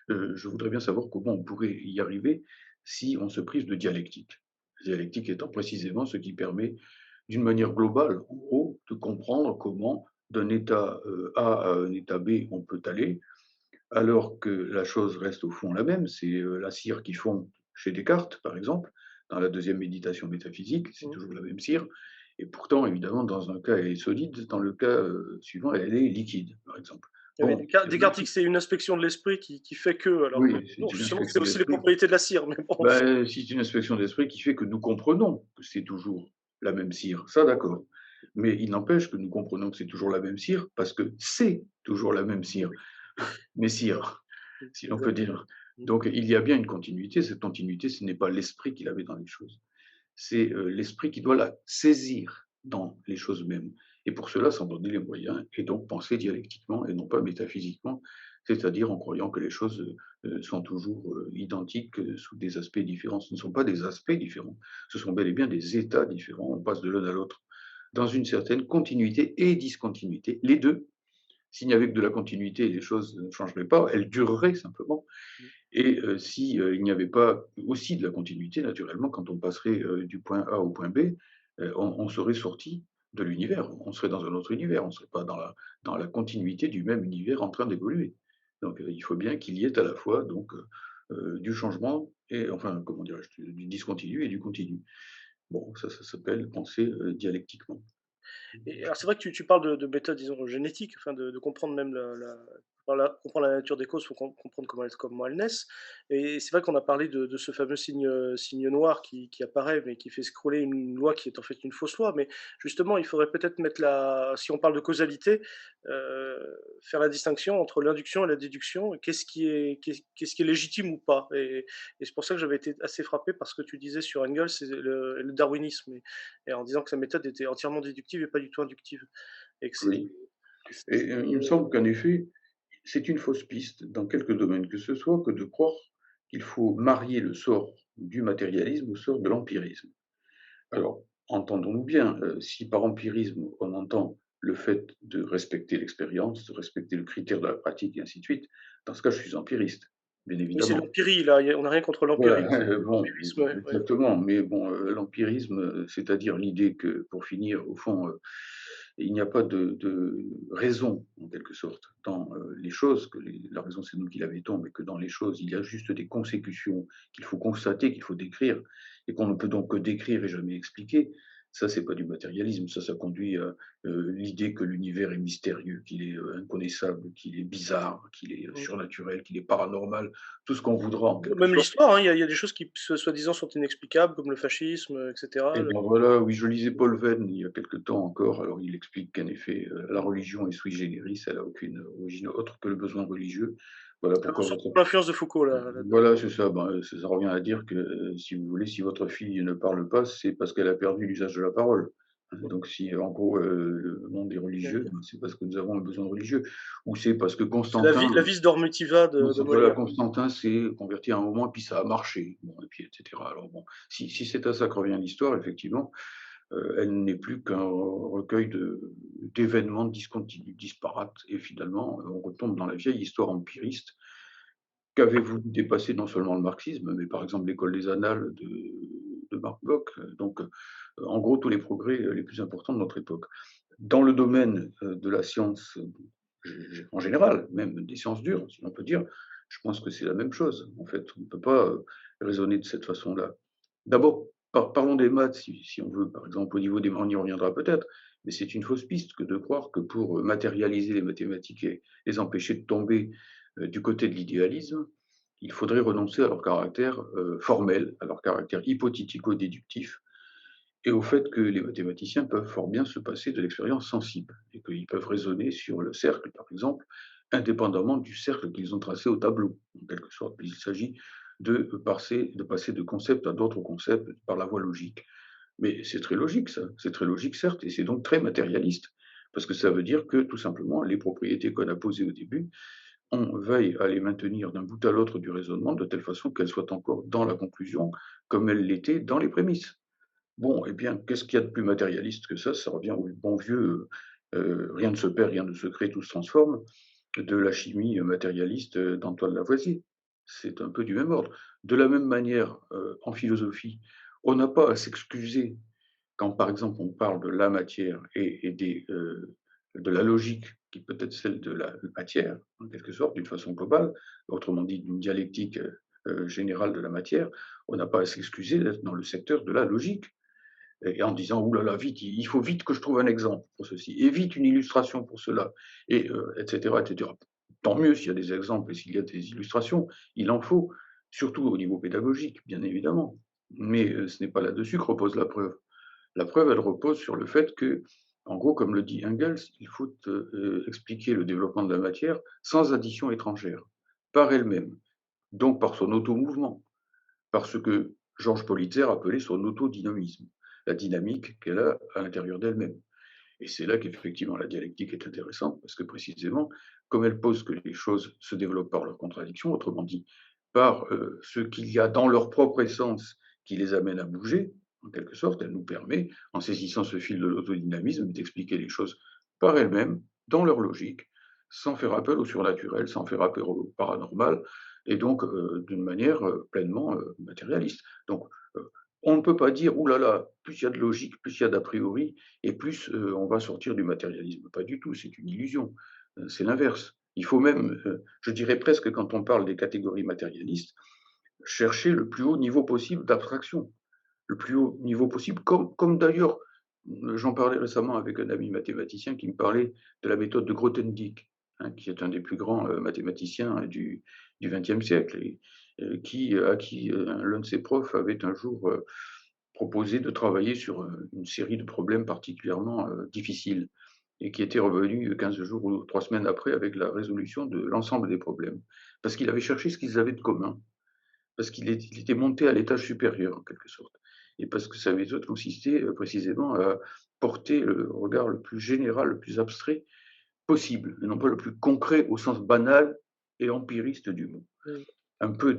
je voudrais bien savoir comment on pourrait y arriver si on se prive de dialectique. La dialectique étant précisément ce qui permet, d'une manière globale, en gros, de comprendre comment d'un état A à un état B on peut aller, alors que la chose reste au fond la même. C'est la cire qui fond chez Descartes, par exemple, dans la deuxième méditation métaphysique, c'est Mmh. toujours la même cire. Et pourtant, évidemment, dans un cas, elle est solide, dans le cas suivant, elle est liquide, par exemple. Oui, mais Bon, Descartes c'est le même Descartes dit que truc. c'est une inspection de l'esprit qui fait que, alors que Oui, non, c'est une justement, c'est inspection aussi les d'esprit. propriétés de la cire, mais bon. Ben, si c'est une inspection d'esprit qui fait que nous comprenons que c'est toujours la même cire, ça d'accord. Mais il n'empêche que nous comprenons que c'est toujours la même cire parce que c'est toujours la même cire. Messire, Mmh, si l'on peut exact. dire. Mmh. Donc il y a bien une continuité. Cette continuité, ce n'est pas l'esprit qui l'avait dans les choses. C'est l'esprit qui doit la saisir dans les choses mêmes. Et pour cela, s'en donner les moyens, et donc penser dialectiquement et non pas métaphysiquement, c'est-à-dire en croyant que les choses sont toujours identiques sous des aspects différents. Ce ne sont pas des aspects différents, ce sont bel et bien des états différents. On passe de l'un à l'autre dans une certaine continuité et discontinuité, les deux. S'il n'y avait que de la continuité, les choses ne changeraient pas, elles dureraient simplement. Mmh. Et si il n'y avait pas aussi de la continuité, naturellement, quand on passerait du point A au point B, on serait sorti de l'univers. On serait dans un autre univers. On ne serait pas dans la continuité du même univers en train d'évoluer. Donc, il faut bien qu'il y ait à la fois donc du changement et enfin comment dirais-je, du discontinu et du continu. Bon, ça s'appelle penser dialectiquement. Et alors c'est vrai que tu parles de méthodes, disons, génétiques, enfin de comprendre même comprendre la nature des causes pour comprendre comment elles naissent. Et c'est vrai qu'on a parlé de ce fameux signe noir qui apparaît, mais qui fait scroller une loi qui est en fait une fausse loi. Mais justement, il faudrait peut-être mettre si on parle de causalité, faire la distinction entre l'induction et la déduction. Et qu'est-ce qui est légitime ou pas. Et c'est pour ça que j'avais été assez frappé par ce que tu disais sur Engels et le darwinisme. Et en disant que sa méthode était entièrement déductive et pas du tout inductive. Et que Oui. Et c'était il me semble qu'en effet, c'est une fausse piste dans quelques domaines que ce soit que de croire qu'il faut marier le sort du matérialisme au sort de l'empirisme. Alors, entendons-nous bien, si par empirisme on entend le fait de respecter l'expérience, de respecter le critère de la pratique et ainsi de suite, dans ce cas, je suis empiriste, bien oui, c'est évidemment. l'empirie là, on n'a rien contre Voilà, l'empirisme. bon, L'empirisme, ouais, ouais. exactement, mais bon, l'empirisme, c'est-à-dire l'idée que, pour finir, au fond, il n'y a pas de raison, en quelque sorte, dans les choses, la raison c'est nous qui la mettons, mais que dans les choses, il y a juste des consécutions qu'il faut constater, qu'il faut décrire, et qu'on ne peut donc que décrire et jamais expliquer. Ça, c'est pas du matérialisme, ça conduit à l'idée que l'univers est mystérieux, qu'il est inconnaissable, qu'il est bizarre, qu'il est Mmh. surnaturel, qu'il est paranormal, tout ce qu'on voudra en quelque Même sorte. l'histoire, hein, il y a des choses qui soi-disant sont inexplicables, comme le fascisme, et cetera, Et le ben voilà, oui, je lisais Paul Venn il y a quelque temps encore. Alors, il explique qu'en effet, la religion est sui generis, elle a aucune origine autre que le besoin religieux. Voilà pourquoi surtout votre l'influence de Foucault là-dedans. voilà, c'est ça. Ben, ça revient à dire que, si vous voulez, si votre fille ne parle pas, c'est parce qu'elle a perdu l'usage de la parole. Hein, Mmh. donc si, en gros, le monde est religieux, OK. ben, c'est parce que nous avons un besoin religieux. Ou c'est parce que C'est Constantin la vis dormitiva de voilà, Molière. Constantin s'est converti à un moment, puis ça a marché. Bon, et puis et cetera. Alors bon, si c'est à ça que revient l'histoire, effectivement, elle n'est plus qu'un recueil d'événements discontinus, disparates, et finalement, on retombe dans la vieille histoire empiriste qu'avait voulu dépasser non seulement le marxisme, mais par exemple l'école des annales de Marc Bloch. Donc, en gros, tous les progrès les plus importants de notre époque. Dans le domaine de la science, en général, même des sciences dures, si on peut dire, je pense que c'est la même chose. En fait, on ne peut pas raisonner de cette façon-là. D'abord, parlons des maths, si on veut, par exemple, au niveau des on y reviendra peut-être, mais c'est une fausse piste que de croire que pour matérialiser les mathématiques et les empêcher de tomber du côté de l'idéalisme, il faudrait renoncer à leur caractère formel, à leur caractère hypothético-déductif, et au fait que les mathématiciens peuvent fort bien se passer de l'expérience sensible, et qu'ils peuvent raisonner sur le cercle, par exemple, indépendamment du cercle qu'ils ont tracé au tableau, en quelque sorte. Il s'agit passer de concept à d'autres concepts par la voie logique. Mais c'est très logique, ça. C'est très logique, certes, et c'est donc très matérialiste. Parce que ça veut dire que, tout simplement, les propriétés qu'on a posées au début, on veille à les maintenir d'un bout à l'autre du raisonnement, de telle façon qu'elles soient encore dans la conclusion, comme elles l'étaient dans les prémices. Bon, eh bien, qu'est-ce qu'il y a de plus matérialiste que ça? Ça revient au bon vieux rien ne se perd, rien ne se crée, tout se transforme, de la chimie matérialiste d'Antoine Lavoisier. C'est un peu du même ordre. De la même manière, en philosophie, on n'a pas à s'excuser quand, par exemple, on parle de la matière de la logique, qui peut être celle de la matière, en quelque sorte, d'une façon globale, autrement dit, d'une dialectique générale de la matière, on n'a pas à s'excuser d'être dans le secteur de la logique et en disant: «Ouh là là, vite, il faut vite que je trouve un exemple pour ceci et vite une illustration pour cela» et cetera et cetera. Tant mieux s'il y a des exemples et s'il y a des illustrations, il en faut, surtout au niveau pédagogique, bien évidemment. Mais ce n'est pas là-dessus que repose la preuve. La preuve, elle repose sur le fait que, en gros, comme le dit Engels, il faut expliquer le développement de la matière sans addition étrangère, par elle-même, donc par son automouvement, par ce que Georges Politzer appelait son autodynamisme, la dynamique qu'elle a à l'intérieur d'elle-même. Et c'est là qu'effectivement la dialectique est intéressante, parce que précisément, comme elle pose que les choses se développent par leur contradiction, autrement dit, par ce qu'il y a dans leur propre essence qui les amène à bouger, en quelque sorte, elle nous permet, en saisissant ce fil de l'autodynamisme, d'expliquer les choses par elles-mêmes, dans leur logique, sans faire appel au surnaturel, sans faire appel au paranormal, et donc d'une manière pleinement matérialiste. Donc, on ne peut pas dire, ouh là là, plus il y a de logique, plus il y a d'a priori, et plus on va sortir du matérialisme. Pas du tout, c'est une illusion. C'est l'inverse. Il faut même, je dirais presque quand on parle des catégories matérialistes, chercher le plus haut niveau possible d'abstraction, le plus haut niveau possible, comme d'ailleurs, j'en parlais récemment avec un ami mathématicien qui me parlait de la méthode de Grothendieck, hein, qui est un des plus grands mathématiciens du XXe siècle, et à qui l'un de ses profs avait un jour proposé de travailler sur une série de problèmes particulièrement difficiles et qui était revenu 15 jours ou 3 semaines après avec la résolution de l'ensemble des problèmes. Parce qu'il avait cherché ce qu'ils avaient de commun, parce il était monté à l'étage supérieur en quelque sorte. Et parce que sa méthode consistait précisément à porter le regard le plus général, le plus abstrait possible, et non pas le plus concret au sens banal et empiriste du mot. Mmh. Un peu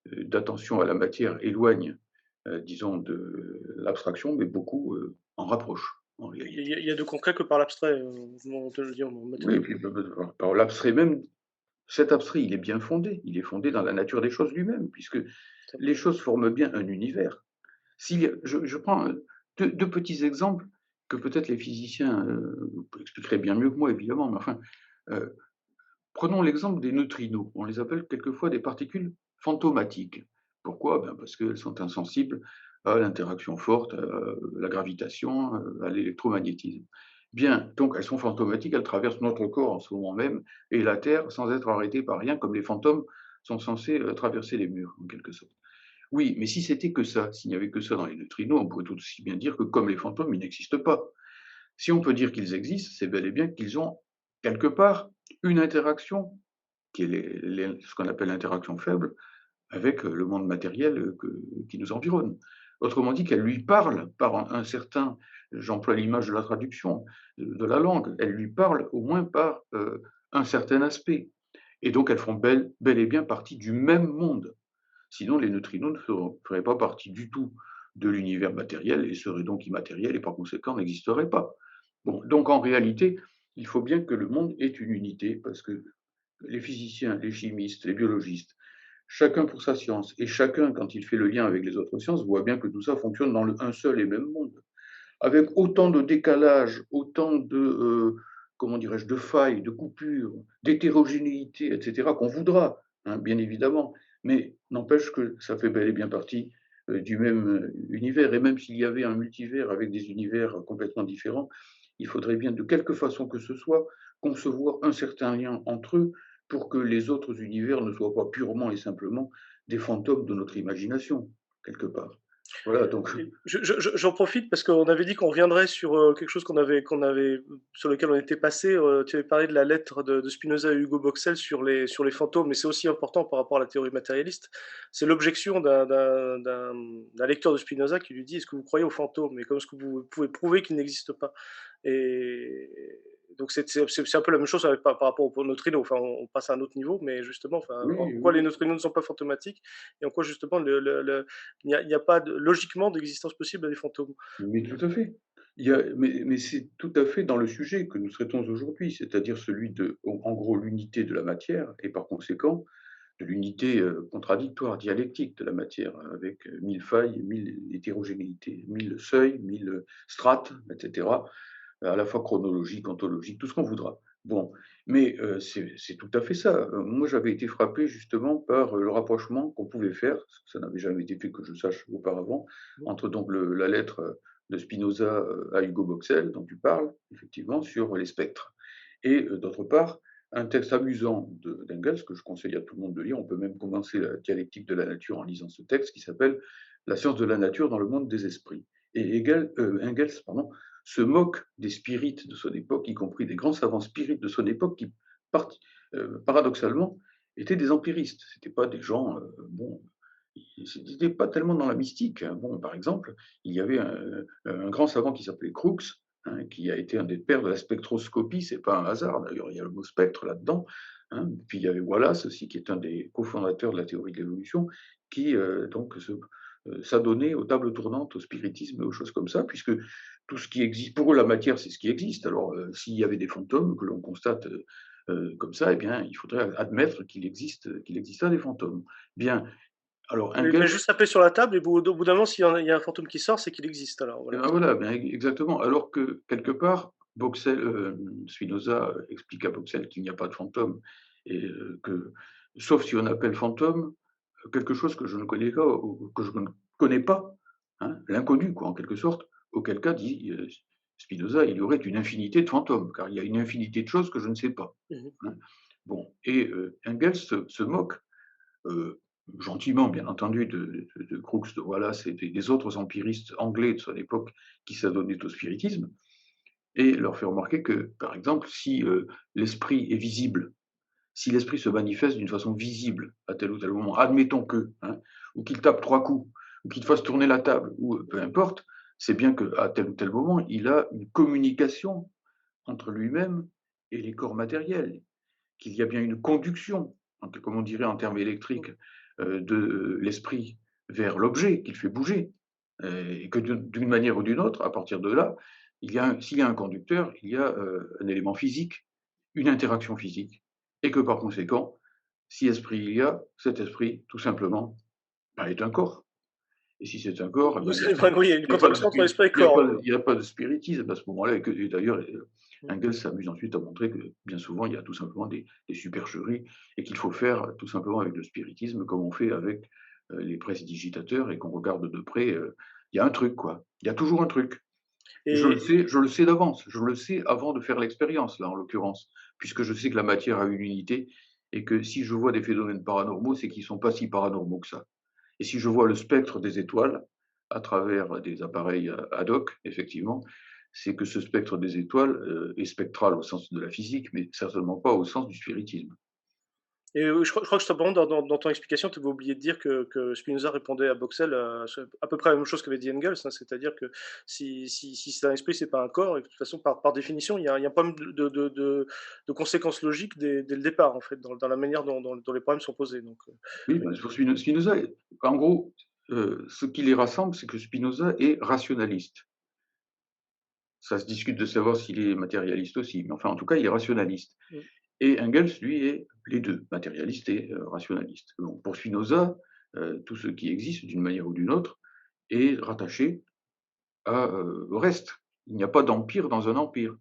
d'attention à la matière éloigne, disons, de l'abstraction, mais beaucoup en rapproche, en réalité. Il y a de concret que par l'abstrait, on te le dit en Oui, et mathématiques. puis par l'abstrait même, cet abstrait, il est bien fondé. Il est fondé dans la nature des choses lui-même, puisque C'est les choses forment bien un univers. Je prends deux petits exemples que peut-être les physiciens expliqueraient bien mieux que moi, évidemment, mais enfin, heu, prenons l'exemple des neutrinos. On les appelle quelquefois des particules fantomatiques. Pourquoi? Ben, parce qu'elles sont insensibles à l'interaction forte, à la gravitation, à l'électromagnétisme. Bien, donc elles sont fantomatiques, elles traversent notre corps en ce moment même et la Terre sans être arrêtées par rien, comme les fantômes sont censés, traverser les murs, en quelque sorte. Oui, mais si c'était que ça, s'il n'y avait que ça dans les neutrinos, on pourrait tout aussi bien dire que comme les fantômes, ils n'existent pas. Si on peut dire qu'ils existent, c'est bel et bien qu'ils ont quelque part une interaction qui est ce qu'on appelle l'interaction faible avec le monde matériel qui nous environne. Autrement dit, qu'elle lui parle par un certain, j'emploie l'image de la traduction, de la langue, elle lui parle au moins par un certain aspect. Et donc elles font bel et bien partie du même monde. Sinon, les neutrinos ne feraient pas partie du tout de l'univers matériel et seraient donc immatériels et par conséquent n'existeraient pas. Bon, donc en réalité, il faut bien que le monde ait une unité parce que les physiciens, les chimistes, les biologistes, chacun pour sa science et chacun, quand il fait le lien avec les autres sciences, voit bien que tout ça fonctionne dans un seul et même monde. Avec autant de décalage, autant de, comment dirais-je, de failles, de coupures, d'hétérogénéité, etc., qu'on voudra, hein, bien évidemment. Mais n'empêche que ça fait bel et bien partie du même univers. Et même s'il y avait un multivers avec des univers complètement différents, il faudrait bien, de quelque façon que ce soit, concevoir un certain lien entre eux pour que les autres univers ne soient pas purement et simplement des fantômes de notre imagination, quelque part. Voilà, donc. Et j'en profite parce qu'on avait dit qu'on reviendrait sur, quelque chose sur lequel on était passé, tu avais parlé de la lettre de Spinoza à Hugo Boxel sur les fantômes, mais c'est aussi important par rapport à la théorie matérialiste. C'est l'objection d'un lecteur de Spinoza qui lui dit: «Est-ce que vous croyez aux fantômes? Et comment est-ce que vous pouvez prouver qu'ils n'existent pas?» Et donc c'est un peu la même chose avec par rapport aux neutrinos. Enfin, on passe à un autre niveau, mais justement, enfin, en Oui, quoi les oui. neutrinos ne sont pas fantomatiques et en quoi justement il n'y a pas logiquement d'existence possible à des fantômes. Mais tout à fait. Mais c'est tout à fait dans le sujet que nous traitons aujourd'hui, c'est-à-dire celui de, en gros, l'unité de la matière et par conséquent, de l'unité contradictoire, dialectique de la matière, avec 1000 failles, 1000 hétérogénéités, 1000 seuils, 1000 strates, etc., à la fois chronologique, ontologique, tout ce qu'on voudra. Bon, mais c'est tout à fait ça. Moi, j'avais été frappé justement par le rapprochement qu'on pouvait faire, parce que ça n'avait jamais été fait que je sache auparavant, Mmh. entre donc la lettre de Spinoza à Hugo Boxel, dont tu parles, effectivement, sur les spectres. Et d'autre part, un texte amusant d'Engels, que je conseille à tout le monde de lire. On peut même commencer la dialectique de la nature en lisant ce texte, qui s'appelle La science de la nature dans le monde des esprits. Et Engels, pardon, se moque des spirites de son époque, y compris des grands savants spirites de son époque, qui, paradoxalement, étaient des empiristes. Ce n'étaient pas des gens, bon, ils n'étaient pas tellement dans la mystique, hein. Bon, par exemple, il y avait un grand savant qui s'appelait Crookes, hein, qui a été un des pères de la spectroscopie. C'est pas un hasard, d'ailleurs, il y a le mot spectre là-dedans, hein. Puis il y avait Wallace aussi, qui est un des cofondateurs de la théorie de l'évolution, qui s'adonnait aux tables tournantes, au spiritisme, aux choses comme ça, puisque tout ce qui existe, pour eux, la matière, c'est ce qui existe. Alors, s'il y avait des fantômes que l'on constate comme ça, eh bien, il faudrait admettre qu'il exista des fantômes. Bien, alors Il met Engels, juste taper sur la table et au bout d'un moment, il y a un fantôme qui sort, c'est qu'il existe alors, eh voilà. ben voilà, ben exactement. Alors que quelque part, Spinoza explique à Boxel qu'il n'y a pas de fantôme et sauf si on appelle fantôme quelque chose que je ne connais pas, ou que je ne connais pas, hein, l'inconnu, quoi, en quelque sorte. Auquel cas, dit Spinoza, il y aurait une infinité de fantômes, car il y a une infinité de choses que je ne sais pas, Mmh mh. hein. Bon, et Engels se moque heu, gentiment bien entendu de Crookes, de Wallace et des autres empiristes anglais de son époque qui s'adonnaient au spiritisme et leur fait remarquer que, par exemple, si, l'esprit est visible, si l'esprit se manifeste d'une façon visible à tel ou tel moment, admettons que, hein, ou qu'il tape 3 coups, ou qu'il fasse tourner la table ou, peu importe, c'est bien qu'à tel ou tel moment, il a une communication entre lui-même et les corps matériels, qu'il y a bien une conduction, comme on dirait en termes électriques, de l'esprit vers l'objet qu'il fait bouger, et que d'une manière ou d'une autre, à partir de là, s'il y a un conducteur, il y a un élément physique, une interaction physique, et que par conséquent, si esprit il y a, cet esprit, tout simplement, bah, est un corps. Et si c'est un corps, eh ben, Vous avez vraiment, il y a une il y a pas de contradiction entre spi esprit et il y a corps, pas là. de il y a pas de spiritisme à ce moment-là et d'ailleurs, Mmh. Engels s'amuse ensuite à montrer que, bien souvent, il y a tout simplement des supercheries et qu'il faut faire tout simplement avec le spiritisme comme on fait avec, les prestidigitateurs et qu'on regarde de près, il y a un truc, quoi. Il y a toujours un truc. Et Je le sais d'avance, je le sais avant de faire l'expérience, là, en l'occurrence, puisque je sais que la matière a une unité et que si je vois des phénomènes paranormaux, c'est qu'ils sont pas si paranormaux que ça. Et si je vois le spectre des étoiles à travers des appareils ad hoc, effectivement, c'est que ce spectre des étoiles est spectral au sens de la physique, mais certainement pas au sens du spiritisme. je crois que cependant dans ton explication, tu avais oublié de dire que Spinoza répondait à Boxel, sur à peu près la même chose qu'avait dit Engels, hein. C'est-à-dire que si c'est un esprit, c'est pas un corps et que de toute façon par définition, il y a un problème de conséquences logiques dès le départ, en fait, dans la manière dont les problèmes sont posés, donc Oui, oui. ben, pour Spinoza, en gros, ce qui les rassemble, c'est que Spinoza est rationaliste. Ça se discute de savoir s'il est matérialiste aussi, mais enfin, en tout cas, il est rationaliste. Mmh. Et Engels, lui, est les 2, matérialiste et rationaliste. Donc pour Spinoza, tout ce qui existe d'une manière ou d'une autre est rattaché au reste. Il n'y a pas d'empire dans un empire.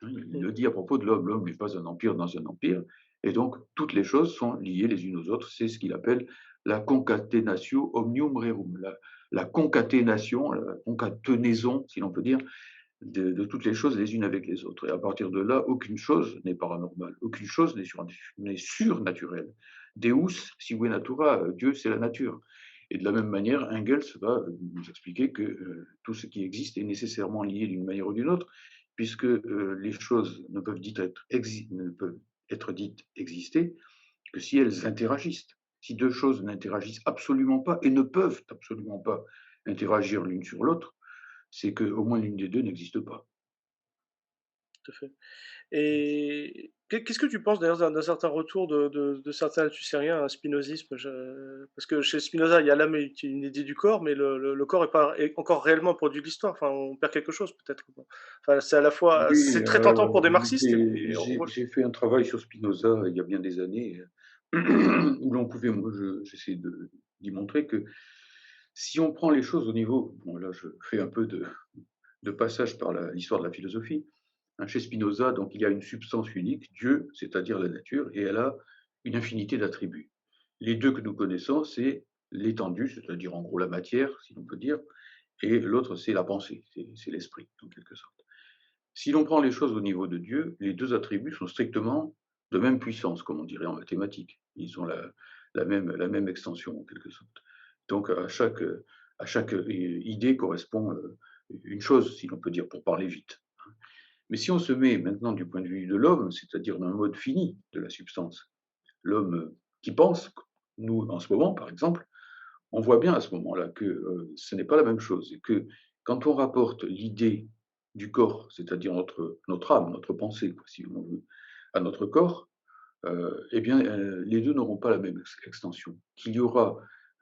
Hein, il Mmh. le dit à propos de l'homme, l'homme n'est pas un empire dans un empire, et donc toutes les choses sont liées les unes aux autres. C'est ce qu'il appelle la concatenatio omnium rerum, la concaténation, la concatenaison, si l'on peut dire, de toutes les choses les unes avec les autres. Et à partir de là, aucune chose n'est paranormale, aucune chose n'est surnaturelle. Deus sive natura, Dieu c'est la nature. Et de la même manière, Engels va nous expliquer que tout ce qui existe est nécessairement lié d'une manière ou d'une autre, puisque les choses ne peuvent être dites exister que si elles interagissent. Si deux choses n'interagissent absolument pas et ne peuvent absolument pas interagir l'une sur l'autre, c'est qu'au moins l'une des deux n'existe pas. Tout à fait. Et qu'est-ce que tu penses d'ailleurs d'un certain retour de certains althusériens à un spinozisme? Parce que chez Spinoza, il y a l'âme est une idée du corps, mais le corps est encore réellement un produit de l'histoire. Enfin, on perd quelque chose peut-être, bon. Enfin, c'est à la fois Oui, c'est très tentant pour des marxistes j'ai et on voit j'ai fait un travail sur Spinoza il y a bien des années, où l'on pouvait, moi j'essaie d'y montrer que si on prend les choses au niveau, bon là je fais un peu de passage par l'histoire de la philosophie, hein, chez Spinoza, donc il y a une substance unique, Dieu, c'est-à-dire la nature, et elle a une infinité d'attributs. Les deux que nous connaissons, c'est l'étendue, c'est-à-dire en gros la matière, si l'on peut dire, et l'autre c'est la pensée, c'est l'esprit en quelque sorte. Si l'on prend les choses au niveau de Dieu, les deux attributs sont strictement de même puissance, comme on dirait en mathématiques. Ils ont la même extension, en quelque sorte. Donc, à chaque idée correspond une chose, si l'on peut dire, pour parler vite. Mais si on se met maintenant du point de vue de l'homme, c'est-à-dire d'un mode fini de la substance, l'homme qui pense, nous en ce moment par exemple, on voit bien à ce moment-là que ce n'est pas la même chose et que quand on rapporte l'idée du corps, c'est-à-dire notre âme, notre pensée, quoi, si on veut, à notre corps, eh bien, les deux n'auront pas la même extension. Qu'il y aura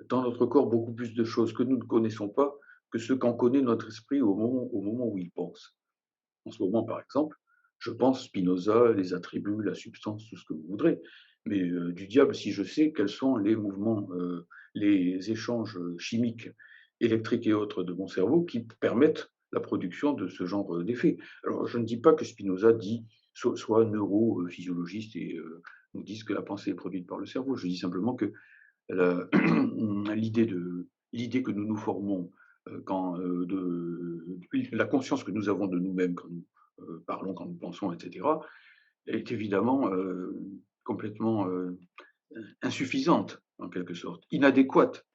dans notre corps beaucoup plus de choses que nous ne connaissons pas que ce qu'en connaît notre esprit au moment où il pense. En ce moment, par exemple, je pense Spinoza, les attributs, la substance, tout ce que vous voudrez. Mais du diable, si je sais quels sont les mouvements, les échanges chimiques, électriques et autres de mon cerveau qui permettent la production de ce genre d'effets. Alors, je ne dis pas que Spinoza dit, soit neurophysiologiste et nous dise que la pensée est produite par le cerveau. Je dis simplement que la- l'idée l'idée que nous nous formons quand la conscience que nous avons de nous-mêmes quand nous parlons, quand nous pensons, etc., est évidemment complètement insuffisante en quelque sorte, inadéquate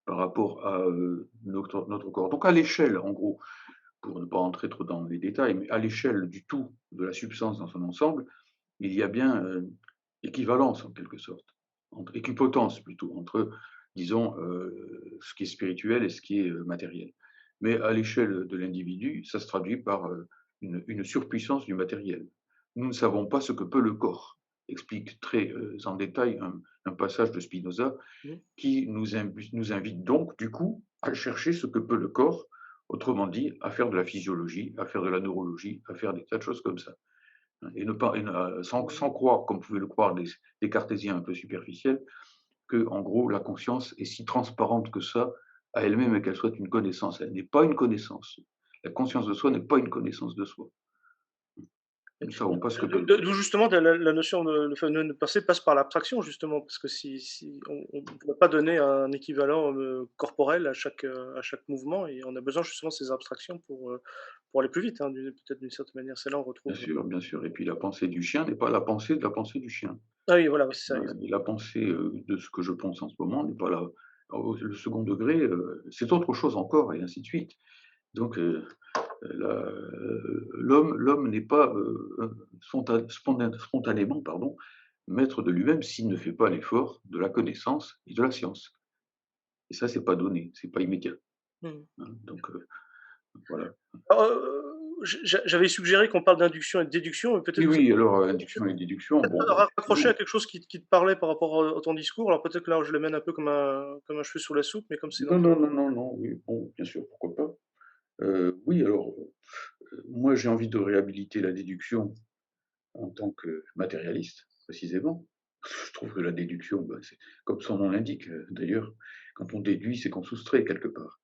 par rapport à notre corps. Donc à l'échelle, en gros, pour ne pas entrer trop dans les détails, mais à l'échelle du tout de la substance dans son ensemble, il y a bien équivalence en quelque sorte, équipotence plutôt, entre, disons, ce qui est spirituel et ce qui est matériel. Mais à l'échelle de l'individu, ça se traduit par une surpuissance du matériel. Nous ne savons pas ce que peut le corps, explique très en détail un passage de Spinoza mmh. qui nous invite donc, du coup, à chercher ce que peut le corps, autrement dit, à faire de la physiologie, à faire de la neurologie, à faire des tas de choses comme ça. Et ne pas, sans croire, comme pouvaient le croire des cartésiens un peu superficiels, que, en gros, la conscience est si transparente que ça à elle-même et qu'elle soit une connaissance. Elle n'est pas une connaissance. La conscience de soi n'est pas une connaissance de soi. Nous ne savons pas ce que peut le D'où justement la notion de le phénomène de pensée passe par l'abstraction justement, parce que si on ne peut pas donner un équivalent, corporel à chaque mouvement et on a besoin justement de ces abstractions pour aller plus vite, hein, peut-être d'une certaine manière. C'est là on retrouve, bien sûr. Et puis la pensée du chien n'est pas la pensée de la pensée du chien. ah oui voilà, ouais, c'est ça, Et la pensée, de ce que je pense en ce moment n'est pas le second degré, c'est autre chose encore et ainsi de suite. Donc la l'homme n'est pas, spontanément, pardon, maître de lui-même s'il ne fait pas l'effort de la connaissance et de la science. Et ça, c'est pas donné, c'est pas immédiat, mmh. hein, donc voilà. Alors, j'avais suggéré qu'on parle d'induction et de déduction, mais peut-être Oui, que ça oui, alors, induction et déduction, bon, bah, raccrocher à effectivement. quelque chose qui te parlait par rapport à ton discours. Alors peut-être que là, je le mène un peu comme un cheveu sous la soupe, mais comme c'est Non, notre non, non, non, non, oui, bon, bien sûr, pourquoi pas. Oui, alors, moi, j'ai envie de réhabiliter la déduction en tant que matérialiste, précisément. Je trouve que la déduction, bah, c'est comme son nom l'indique, d'ailleurs, quand on déduit, c'est qu'on soustrait quelque part.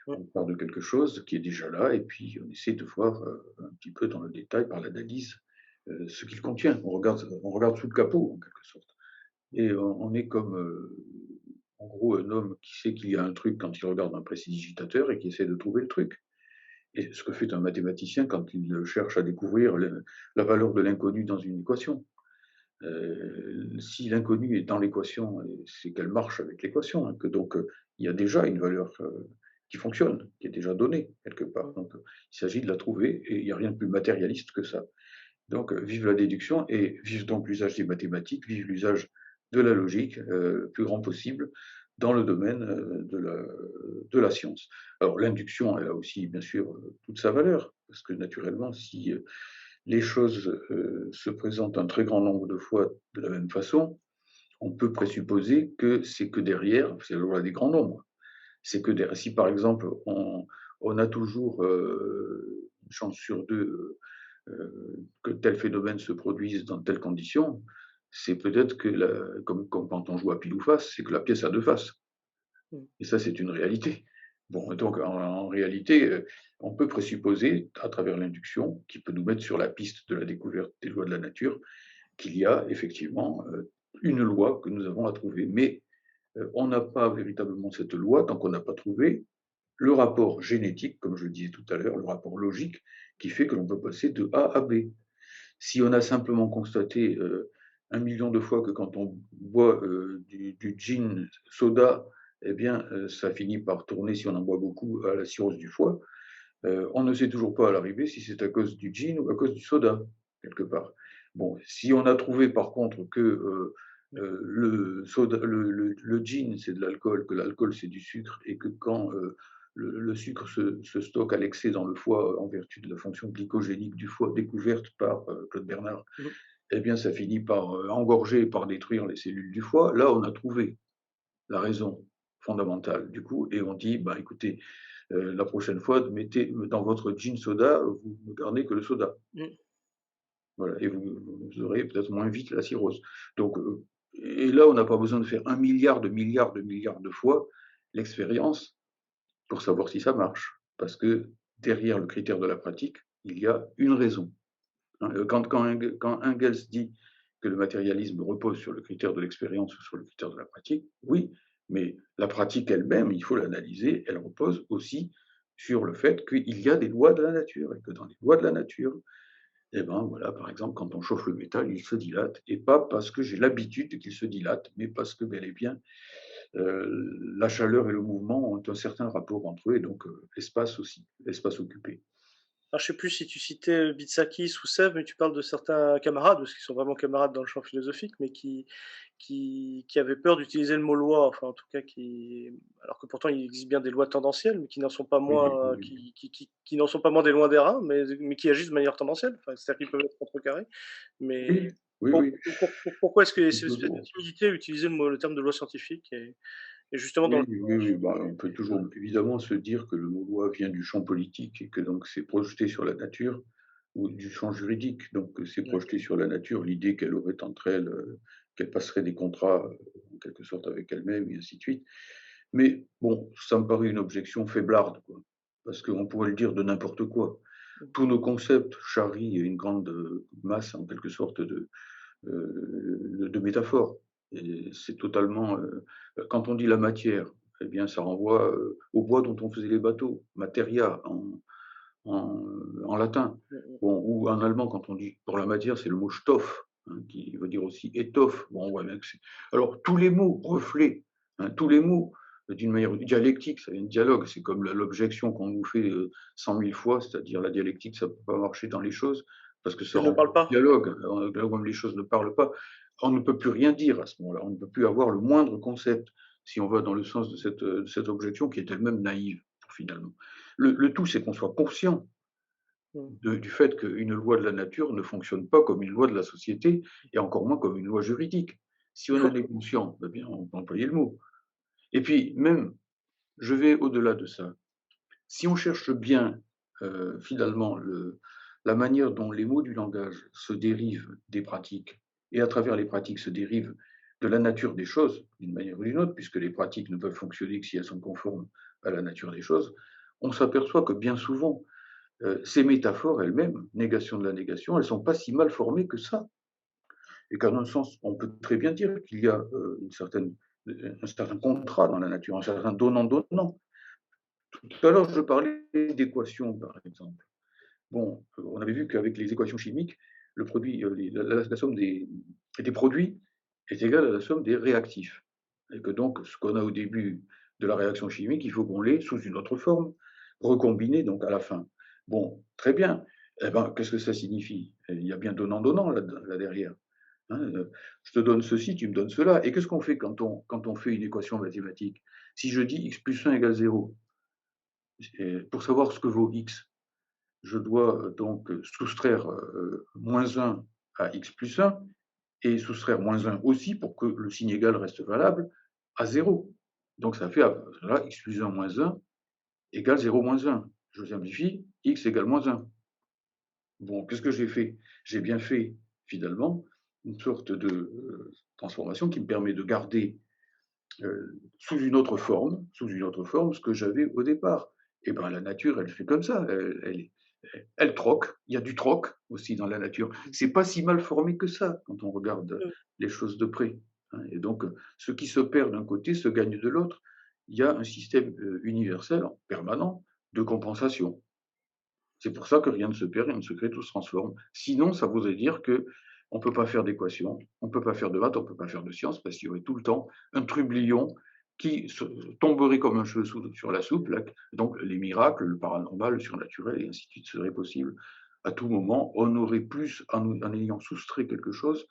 mmh, On part de quelque chose qui est déjà là et puis on essaie de voir, un petit peu dans le détail, par l'analyse, ce qu'il contient. On regarde sous le capot, en quelque sorte et on est comme, en gros, un homme qui sait qu'il y a un truc quand il regarde un prestidigitateur et qui essaie de trouver le truc. Et ce que fait un mathématicien quand il cherche à découvrir la valeur de l'inconnu dans une équation. Si l'inconnu est dans l'équation, c'est qu'elle marche avec l'équation, hein, que donc il y a déjà une valeur qui fonctionne, qui est déjà donnée quelque part. mmh. Donc il s'agit de la trouver et il n'y a rien de plus matérialiste que ça. Donc vive la déduction et vive donc l'usage des mathématiques, vive l'usage de la logique le plus grand possible dans le domaine de la science. Alors l'induction, elle a aussi bien sûr toute sa valeur, parce que naturellement, si les choses se présentent un très grand nombre de fois de la même façon, on peut présupposer que c'est que derrière, c'est la loi des grands nombres, c'est que derrière, si par exemple on a toujours une chance sur deux que tel phénomène se produise dans telle condition, c'est peut-être que, comme quand on joue à pile ou face, c'est que la pièce a deux faces. Mmh. Et ça, c'est une réalité. Bon, donc en réalité, on peut présupposer, à travers l'induction, qui peut nous mettre sur la piste de la découverte des lois de la nature, qu'il y a effectivement une loi que nous avons à trouver. Mais on n'a pas véritablement cette loi tant qu'on n'a pas trouvé le rapport génétique, comme je le disais tout à l'heure, le rapport logique, qui fait que l'on peut passer de A à B. Si on a simplement constaté 1 million de fois que quand on boit du gin soda, eh bien, ça finit par tourner, si on en boit beaucoup, à la cirrhose du foie, on ne sait toujours pas à l'arrivée si c'est à cause du gin ou à cause du soda, quelque part. Bon, si on a trouvé par contre que le, soda, le gin c'est de l'alcool, que l'alcool c'est du sucre, et que quand le sucre se stocke à l'excès dans le foie en vertu de la fonction glycogénique du foie découverte par Claude Bernard, Mmh. eh bien ça finit par engorger, par détruire les cellules du foie. Là, on a trouvé la raison fondamentale du coup, et on dit, bah écoutez, la prochaine fois, mettez dans votre gin soda, vous ne gardez que le soda. Mmh. Voilà, et vous aurez peut-être moins vite la cirrhose. Donc, et là, on n'a pas besoin de faire un milliard de milliards de milliards de fois l'expérience pour savoir si ça marche. Parce que derrière le critère de la pratique, il y a une raison. Hein. Quand Engels dit que le matérialisme repose sur le critère de l'expérience ou sur le critère de la pratique, oui, mais la pratique elle-même, il faut l'analyser, elle repose aussi sur le fait qu'il y a des lois de la nature et que dans les lois de la nature, eh ben voilà, par exemple, quand on chauffe le métal, il se dilate, et pas parce que j'ai l'habitude qu'il se dilate, mais parce que bel et bien la chaleur et le mouvement ont un certain rapport entre eux, et donc l'espace aussi, l'espace occupé. Alors je sais plus si tu citais Bitsakis ou Sèvres, mais tu parles de certains camarades, parce qu'ils sont vraiment camarades dans le champ philosophique, mais qui avaient peur d'utiliser le mot loi, enfin en tout cas alors que pourtant il existe bien des lois tendancielles, mais qui n'en sont pas Oui, oui, moins, oui, qui n'en sont pas moins des lois des reins, mais qui agissent de manière tendancielle. Enfin, c'est-à-dire qu'ils peuvent être contrecarrés. Mais oui, oui, oui, pourquoi est-ce qu'il y a c'est cette espèce de toujours. timidité à utiliser le terme de loi scientifique et justement dans Oui, le oui, oui, bah, on peut toujours évidemment se dire que le mot loi vient du champ politique et que donc c'est projeté sur la nature, ou du champ juridique, donc c'est ouais. projeté sur la nature, l'idée qu'elle aurait entre elles, qu'elle passerait des contrats en quelque sorte avec elle-même et ainsi de suite. Mais bon, ça me paraît une objection faiblarde, quoi, parce qu'on pourrait le dire de n'importe quoi. Mmh. Tous nos concepts charrient une grande, masse, en quelque sorte, de métaphores et c'est totalement, quand on dit la matière, eh bien, ça renvoie, au bois dont on faisait les bateaux, materia en latin. Mmh mh. Bon, ou en allemand, quand on dit pour la matière, c'est le mot Stoff, hein, qui veut dire aussi étoffe. Bon, on voit bien que c'est alors tous les mots reflets, hein, tous les mots, d'une manière dialectique, ça vient de dialogue, c'est comme l'objection qu'on nous fait, 100 000 fois, c'est-à-dire la dialectique, ça ne peut pas marcher dans les choses parce que ça Elle ne renvoie parle au pas? dialogue, là où même les choses ne parlent pas. On ne peut plus rien dire à ce moment-là, on ne peut plus avoir le moindre concept, si on va dans le sens de cette objection qui est elle-même naïve, finalement. Le tout, c'est qu'on soit conscient Mmh. du fait qu'une loi de la nature ne fonctionne pas comme une loi de la société et encore moins comme une loi juridique. Si on en est conscient, eh bien, on peut employer le mot. Et puis, même, je vais au-delà de ça. Si on cherche bien, finalement, la manière dont les mots du langage se dérivent des pratiques et à travers les pratiques se dérivent de la nature des choses, d'une manière ou d'une autre, puisque les pratiques ne peuvent fonctionner que si elles sont conformes à la nature des choses, on s'aperçoit que bien souvent, ces métaphores elles-mêmes, négation de la négation, elles ne sont pas si mal formées que ça. Et qu'en un sens, on peut très bien dire qu'il y a un certain contrat dans la nature, un certain donnant-donnant. Tout à l'heure, je parlais d'équations, par exemple. Bon, on avait vu qu'avec les équations chimiques, le produit, la somme des produits est égale à la somme des réactifs. Et que donc, ce qu'on a au début de la réaction chimique, il faut qu'on l'ait sous une autre forme, recombiné donc à la fin. Bon, très bien. Eh ben, qu'est-ce que ça signifie? Il y a bien donnant-donnant là derrière. Hein, je te donne ceci, tu me donnes cela. Et qu'est-ce qu'on fait quand on fait une équation mathématique? Si je dis x plus 1 égale 0, pour savoir ce que vaut x, je dois donc soustraire moins 1 à x plus 1 et soustraire moins 1 aussi pour que le signe égal reste valable à 0. Donc ça fait là, x plus 1 moins 1 égale 0 moins 1. Je simplifie, x égale moins 1. Bon, qu'est-ce que j'ai fait? J'ai bien fait, finalement, une sorte de transformation qui me permet de garder sous une autre forme, ce que j'avais au départ. Et ben la nature, elle fait comme ça. Elle troque. Il y a du troc aussi dans la nature. C'est pas si mal formé que ça quand on regarde Mmh. les choses de près, hein. Et donc, ce qui se perd d'un côté se gagne de l'autre. Il y a un système universel, permanent, de compensation. C'est pour ça que rien ne se perd, rien ne se crée, tout se transforme. Sinon, ça voudrait dire que on ne peut pas faire d'équations, on ne peut pas faire de maths, on ne peut pas faire de sciences, parce qu'il y aurait tout le temps un trublion qui tomberait comme un cheveu sur la soupe. Là. Donc les miracles, le paranormal, le surnaturel, et ainsi de suite seraient possibles. À tout moment, on aurait plus en ayant soustrait quelque chose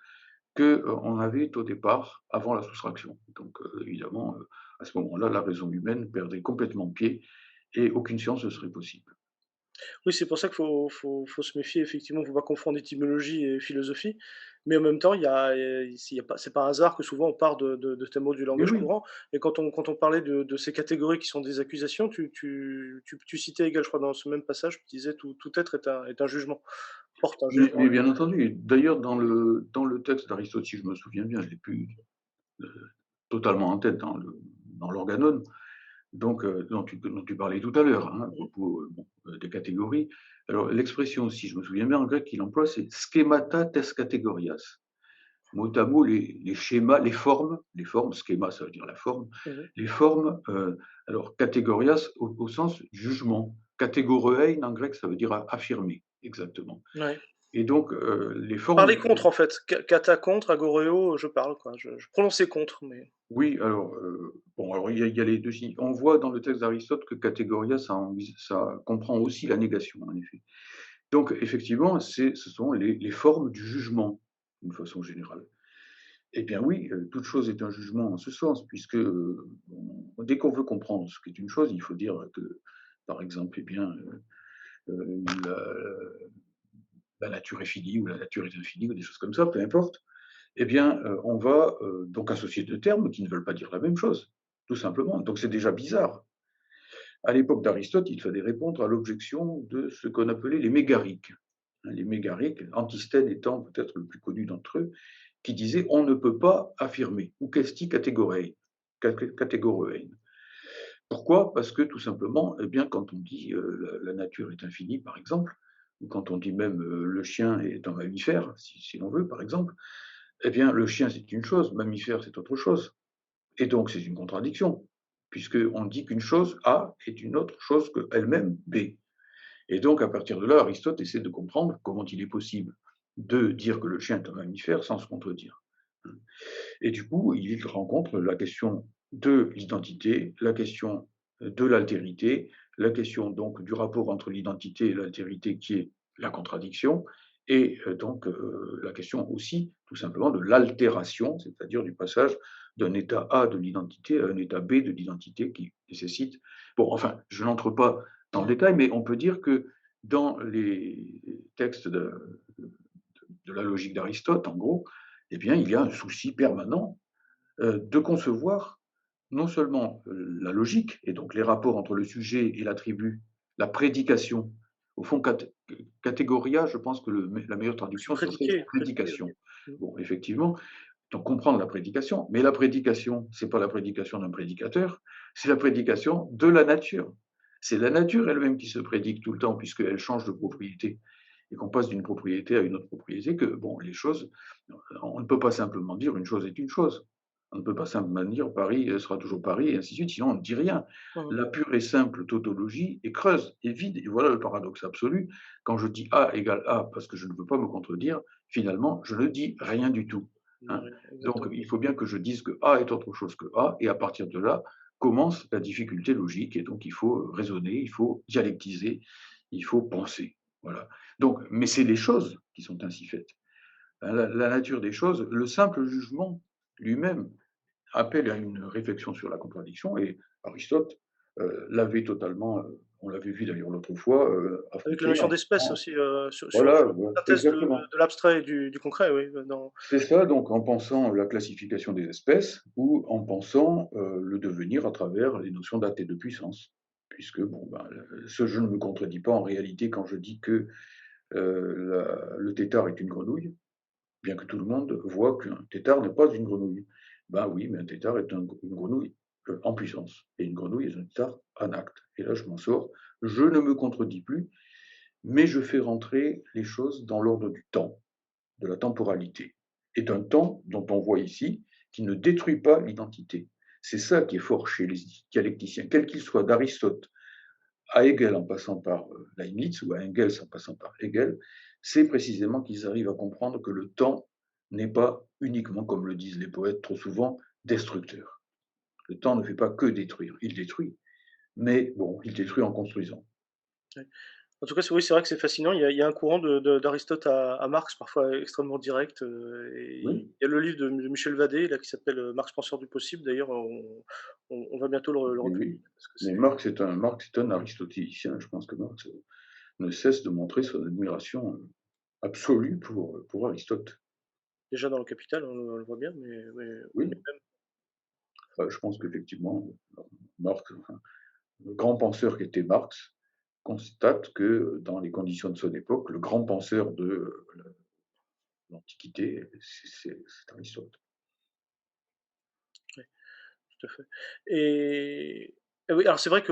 qu'on avait au départ, avant la soustraction. Donc évidemment, à ce moment-là, la raison humaine perdrait complètement pied et aucune science ne serait possible. Oui, c'est pour ça qu'il faut se méfier effectivement, faut pas confondre étymologie et philosophie, mais en même temps, il y a pas c'est pas un hasard que souvent on part de tes mots du Mais langage oui, courant et quand on parlait de ces catégories qui sont des accusations, tu citais également, je crois dans ce même passage, tu disais: «Tout être est un jugement, porte un jugement». mais bien entendu. D'ailleurs, dans le texte d'Aristote, si je me souviens bien, je ne l'ai plus totalement en tête dans l'organon, donc, dont tu parlais tout à l'heure, hein, à Mmh. propos bon, des catégories. Alors, l'expression, si je me souviens bien, en grec, qu'il emploie, c'est schemata tes categorias. Mot à mot, les schémas, les formes, schéma, ça veut dire la forme, Mmh. les formes, alors, categorias au sens jugement. Categorein, en grec, ça veut dire affirmer, exactement. Ouais. Et donc, les formes Parler du contre en fait, kata contre, agoreo, je parle quoi, je prononçais contre, mais oui, alors, bon, alors il y a les 2 signes. On voit dans le texte d'Aristote que catégoria, ça comprend aussi la négation, en effet. Donc effectivement, ce sont les formes du jugement, d'une façon générale. Eh bien oui, toute chose est un jugement en ce sens, puisque, dès qu'on veut comprendre ce qu'est une chose, il faut dire que, par exemple, eh bien, la la nature est finie ou la nature est infinie ou des choses comme ça, peu importe. Eh bien, on va, donc associer 2 termes qui ne veulent pas dire la même chose, tout simplement. Donc c'est déjà bizarre. À l'époque d'Aristote, il fallait répondre à l'objection de ce qu'on appelait les mégariques. Hein, les mégariques, Antisthène étant peut-être le plus connu d'entre eux, qui disait: «On ne peut pas affirmer, ou questi categorei, categoreuein». Pourquoi? Parce que tout simplement, eh bien, quand on dit, la nature est infinie, par exemple, ou quand on dit même, le chien est un mammifère, si l'on veut, par exemple, eh bien, le chien, c'est une chose, mammifère, c'est autre chose et donc c'est une contradiction, puisqu'on dit qu'une chose A est une autre chose qu'elle-même B et donc à partir de là, Aristote essaie de comprendre comment il est possible de dire que le chien est un mammifère sans se contredire. Et du coup, il rencontre la question de l'identité, la question de l'altérité, la question donc du rapport entre l'identité et l'altérité qui est la contradiction, et donc la question aussi tout simplement de l'altération, c'est-à-dire du passage d'un état A de l'identité à un état B de l'identité qui nécessite. Bon, enfin, je n'entre pas dans le détail, mais on peut dire que dans les textes de la logique d'Aristote, en gros, eh bien, il y a un souci permanent de concevoir non seulement la logique, et donc les rapports entre le sujet et l'attribut, la prédication. Au fond, catégoria, je pense que la meilleure C'est traduction, ce serait prédiqué, prédication. ok. Bon, effectivement, donc comprendre la prédication, mais la prédication, ce n'est pas la prédication d'un prédicateur, c'est la prédication de la nature. C'est la nature elle-même qui se prédique tout le temps, puisqu'elle change de propriété et qu'on passe d'une propriété à une autre propriété, que bon, les choses, on ne peut pas simplement dire une chose est une chose. On ne peut pas simplement dire Paris sera toujours Paris, et ainsi de suite, sinon on ne dit rien. Mhm. La pure et simple tautologie est creuse, est vide, et voilà le paradoxe absolu. Quand je dis A égale A parce que je ne veux pas me contredire, finalement, je ne dis rien du tout. Hein. Donc, Exactement. il faut bien que je dise que A est autre chose que A, et à partir de là, commence la difficulté logique, et donc il faut raisonner, il faut dialectiser, il faut penser. Voilà. Donc, mais c'est les choses qui sont ainsi faites. La nature des choses, le simple jugement lui-même appelle à une réflexion sur la contradiction, et Aristote l'avait totalement, on l'avait vu d'ailleurs l'autre fois, Avec la affronter notion en d'espèce en aussi, voilà, sur voilà, la thèse exactement. de l'abstrait et du concret, oui, dans C'est ça, donc en pensant la classification des espèces ou en pensant, le devenir à travers les notions d'acte et de puissance. Puisque bon, ben, ce je ne me contredis pas en réalité quand je dis que, le tétard est une grenouille, bien que tout le monde voit qu'un tétard n'est pas une grenouille. Ben oui, mais un tétard est une grenouille en puissance. Et une grenouille est un tétard en acte. Et là, je m'en sors. Je ne me contredis plus, mais je fais rentrer les choses dans l'ordre du temps, de la temporalité. Et d'un temps dont on voit ici qui ne détruit pas l'identité. C'est ça qui est fort chez les dialecticiens, quels qu'ils soient, d'Aristote à Hegel en passant par Leibniz ou à Engels en passant par Hegel, c'est précisément qu'ils arrivent à comprendre que le temps n'est pas uniquement, comme le disent les poètes trop souvent, destructeur. Le temps ne fait pas que détruire, il détruit, mais bon, il détruit en construisant. ouais. En tout cas, oui, c'est vrai que c'est fascinant. Il y a un courant d'Aristote à Marx, parfois extrêmement direct. Et Oui, il y a le livre de Michel Vadé, là, qui s'appelle Marx penseur du possible. D'ailleurs, on va bientôt le oui, republier. oui. Parce que Mais c'est Marx est un aristotélicien. Je pense que Marx ne cesse de montrer son admiration absolue pour Aristote. déjà dans le Capital, on le voit bien, mais Oui, je pense qu'effectivement, Marx, enfin, le grand penseur qui était Marx, constate que dans les conditions de son époque, le grand penseur de l'Antiquité, c'est Aristote. ouais, tout à fait. Et oui, alors c'est vrai que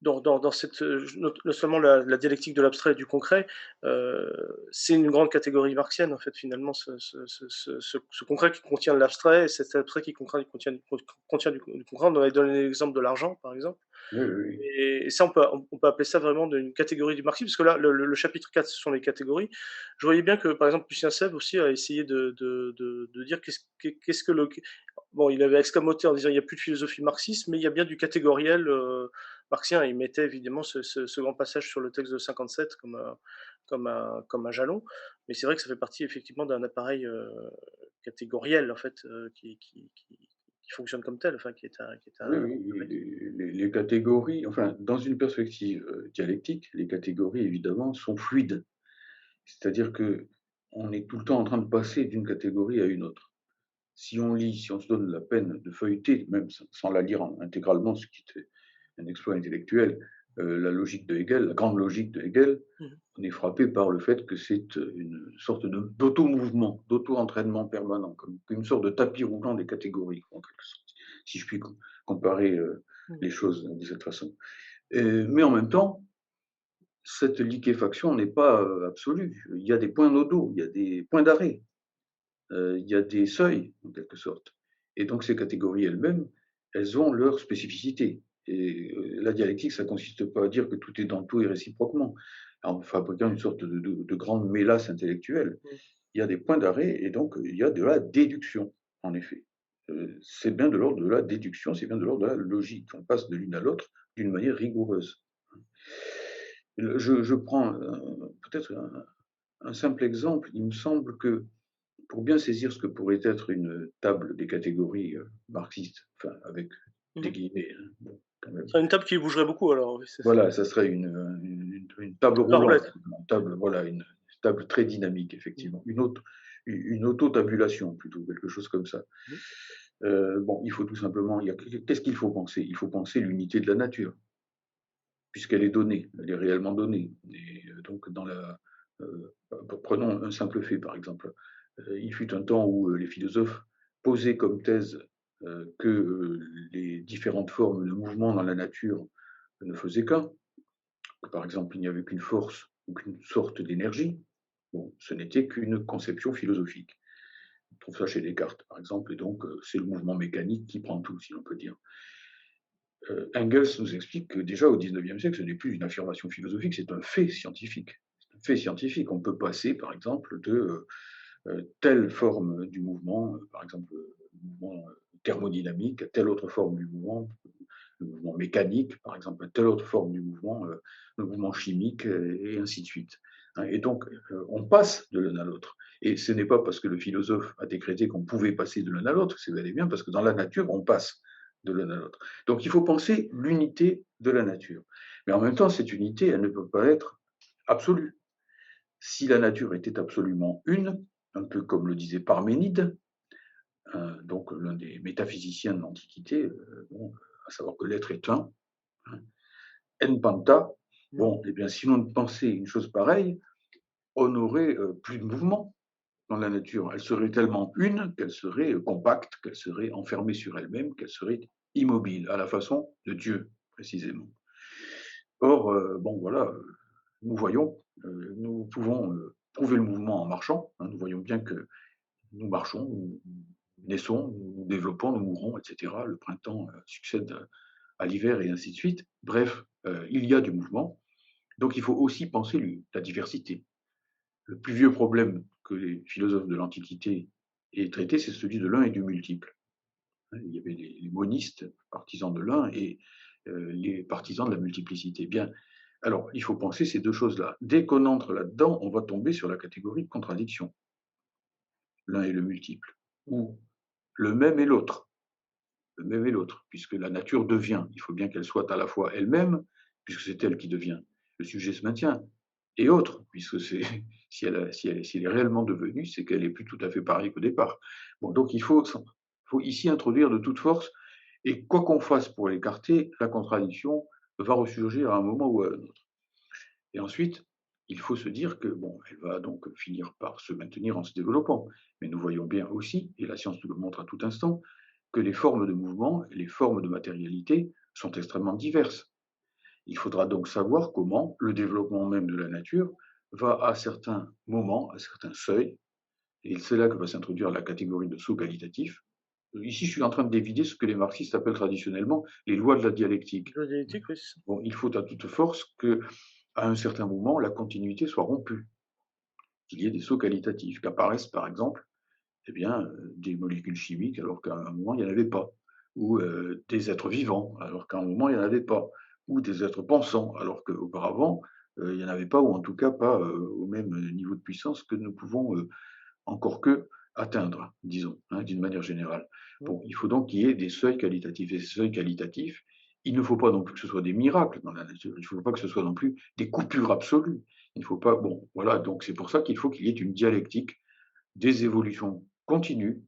dans cette, non seulement la dialectique de l'abstrait et du concret, c'est une grande catégorie marxienne, en fait, finalement, ce concret qui contient de l'abstrait et cet abstrait qui contient du concret. On avait donné l'exemple de l'argent, par exemple. Oui, oui, oui. Et ça, on peut appeler ça vraiment une catégorie du marxisme, parce que là, le chapitre 4, ce sont les catégories. Je voyais bien que, par exemple, Lucien Sèvres aussi a essayé de dire qu'est-ce que le. Bon, il avait escamoté en disant il n'y a plus de philosophie marxiste, mais il y a bien du catégoriel marxien. Et il mettait évidemment ce grand passage sur le texte de 57 comme un jalon. Mais c'est vrai que ça fait partie effectivement d'un appareil catégoriel, en fait, qui fonctionne comme tel, enfin, Oui, oui, oui, les catégories, enfin, dans une perspective dialectique, les catégories, évidemment, sont fluides. C'est-à-dire que on est tout le temps en train de passer d'une catégorie à une autre. Si on lit, si on se donne la peine de feuilleter, même sans la lire intégralement, ce qui est un exploit intellectuel, la logique de Hegel, la grande logique de Hegel, Mmh. on est frappé par le fait que c'est une sorte d'auto-mouvement, d'auto-entraînement permanent, comme une sorte de tapis roulant des catégories, en quelque sorte. Si je puis comparer Mmh. les choses de cette façon. Mais en même temps, cette liquéfaction n'est pas absolue. Il y a des points nodaux, il y a des points d'arrêt, il y a des seuils, en quelque sorte. Et donc ces catégories elles-mêmes, elles ont leur spécificité. Et la dialectique, ça consiste pas à dire que tout est dans tout et réciproquement, en fabriquant une sorte de grande mélasse intellectuelle. Mmh. Il y a des points d'arrêt et donc il y a de la déduction, en effet. C'est bien de l'ordre de la déduction, c'est bien de l'ordre de la logique. On passe de l'une à l'autre d'une manière rigoureuse. Je prends peut-être un simple exemple. Il me semble que pour bien saisir ce que pourrait être une table des catégories marxistes, enfin avec des Mmh. guillemets, hein, bon, quand même. C'est une table qui bougerait beaucoup alors, oui, c'est Voilà, ça serait une table la roulante, roulette. une table, voilà, une table très dynamique, Mmh. effectivement. Une auto-tabulation, plutôt, quelque chose comme ça. Mmh. Bon, il faut tout simplement, qu'est-ce qu'il faut penser? Il faut penser l'unité de la nature, puisqu'elle est donnée, elle est réellement donnée. Et donc, prenons un simple fait, par exemple. Il fut un temps où les philosophes posaient comme thèse que les différentes formes de mouvement dans la nature ne faisaient qu'un, que par exemple il n'y avait qu'une force ou qu'une sorte d'énergie. Bon, ce n'était qu'une conception philosophique. On trouve ça chez Descartes, par exemple, et donc c'est le mouvement mécanique qui prend tout, si l'on peut dire. Engels nous explique que déjà au XIXe siècle, ce n'est plus une affirmation philosophique, c'est un fait scientifique. C'est un fait scientifique. On peut passer, par exemple, de telle forme du mouvement, par exemple le mouvement thermodynamique, à telle autre forme du mouvement, le mouvement mécanique, par exemple, à telle autre forme du mouvement, le mouvement chimique, et ainsi de suite. Hein. Et donc, on passe de l'un à l'autre. Et ce n'est pas parce que le philosophe a décrété qu'on pouvait passer de l'un à l'autre, c'est bel et bien parce que dans la nature, on passe de l'un à l'autre. Donc, il faut penser l'unité de la nature. Mais en même temps, cette unité, elle ne peut pas être absolue. Si la nature était absolument une, un peu comme le disait Parménide, donc l'un des métaphysiciens de l'Antiquité, bon, à savoir que l'être est un, hein, en panta, Mmh. bon, eh bien, si l'on pensait une chose pareille, on n'aurait plus de mouvement dans la nature. Elle serait tellement une qu'elle serait compacte, qu'elle serait enfermée sur elle-même, qu'elle serait immobile, à la façon de Dieu, précisément. Or, bon, voilà, nous voyons, nous pouvons prouver le mouvement en marchant. Hein, nous voyons bien que nous marchons, nous naissons, nous développons, nous mourons, etc. Le printemps succède à l'hiver et ainsi de suite. Bref, il y a du mouvement. Donc il faut aussi penser la diversité. Le plus vieux problème que les philosophes de l'Antiquité aient traité, c'est celui de l'un et du multiple. Il y avait les monistes, partisans de l'un, et les partisans de la multiplicité. Bien, alors il faut penser ces deux choses-là. Dès qu'on entre là-dedans, on va tomber sur la catégorie de contradiction. L'un et le multiple, ou le même et l'autre. Le même et l'autre, puisque la nature devient. Il faut bien qu'elle soit à la fois elle-même, puisque c'est elle qui devient. Le sujet se maintient. Et autre, puisque c'est, si elle est réellement devenue, c'est qu'elle n'est plus tout à fait pareille qu'au départ. Bon, donc faut ici introduire de toute force, et quoi qu'on fasse pour l'écarter, la contradiction va ressurgir à un moment ou à un autre. Et ensuite, il faut se dire que, bon, elle va donc finir par se maintenir en se développant. Mais nous voyons bien aussi, et la science nous le montre à tout instant, que les formes de mouvement et les formes de matérialité sont extrêmement diverses. Il faudra donc savoir comment le développement même de la nature va à certains moments, à certains seuils, et c'est là que va s'introduire la catégorie de saut qualitatif. Ici, je suis en train d'évider ce que les marxistes appellent traditionnellement les lois de la dialectique. La génétique, oui, c'est ça. Bon, il faut à toute force que, à un certain moment, la continuité soit rompue, qu'il y ait des sauts qualitatifs, qu'apparaissent par exemple eh bien, des molécules chimiques alors qu'à un moment il n'y en avait pas, ou des êtres vivants alors qu'à un moment il n'y en avait pas, ou des êtres pensants alors qu'auparavant il n'y en avait pas, ou en tout cas pas au même niveau de puissance que nous pouvons encore que atteindre, disons, hein, d'une manière générale. Mmh. Bon, il faut donc qu'il y ait des seuils qualitatifs. Et ces seuils qualitatifs, il ne faut pas non plus que ce soit des miracles dans la nature. Il ne faut pas que ce soit non plus des coupures absolues. Il ne faut pas. Bon, voilà. Donc c'est pour ça qu'il faut qu'il y ait une dialectique des évolutions continues,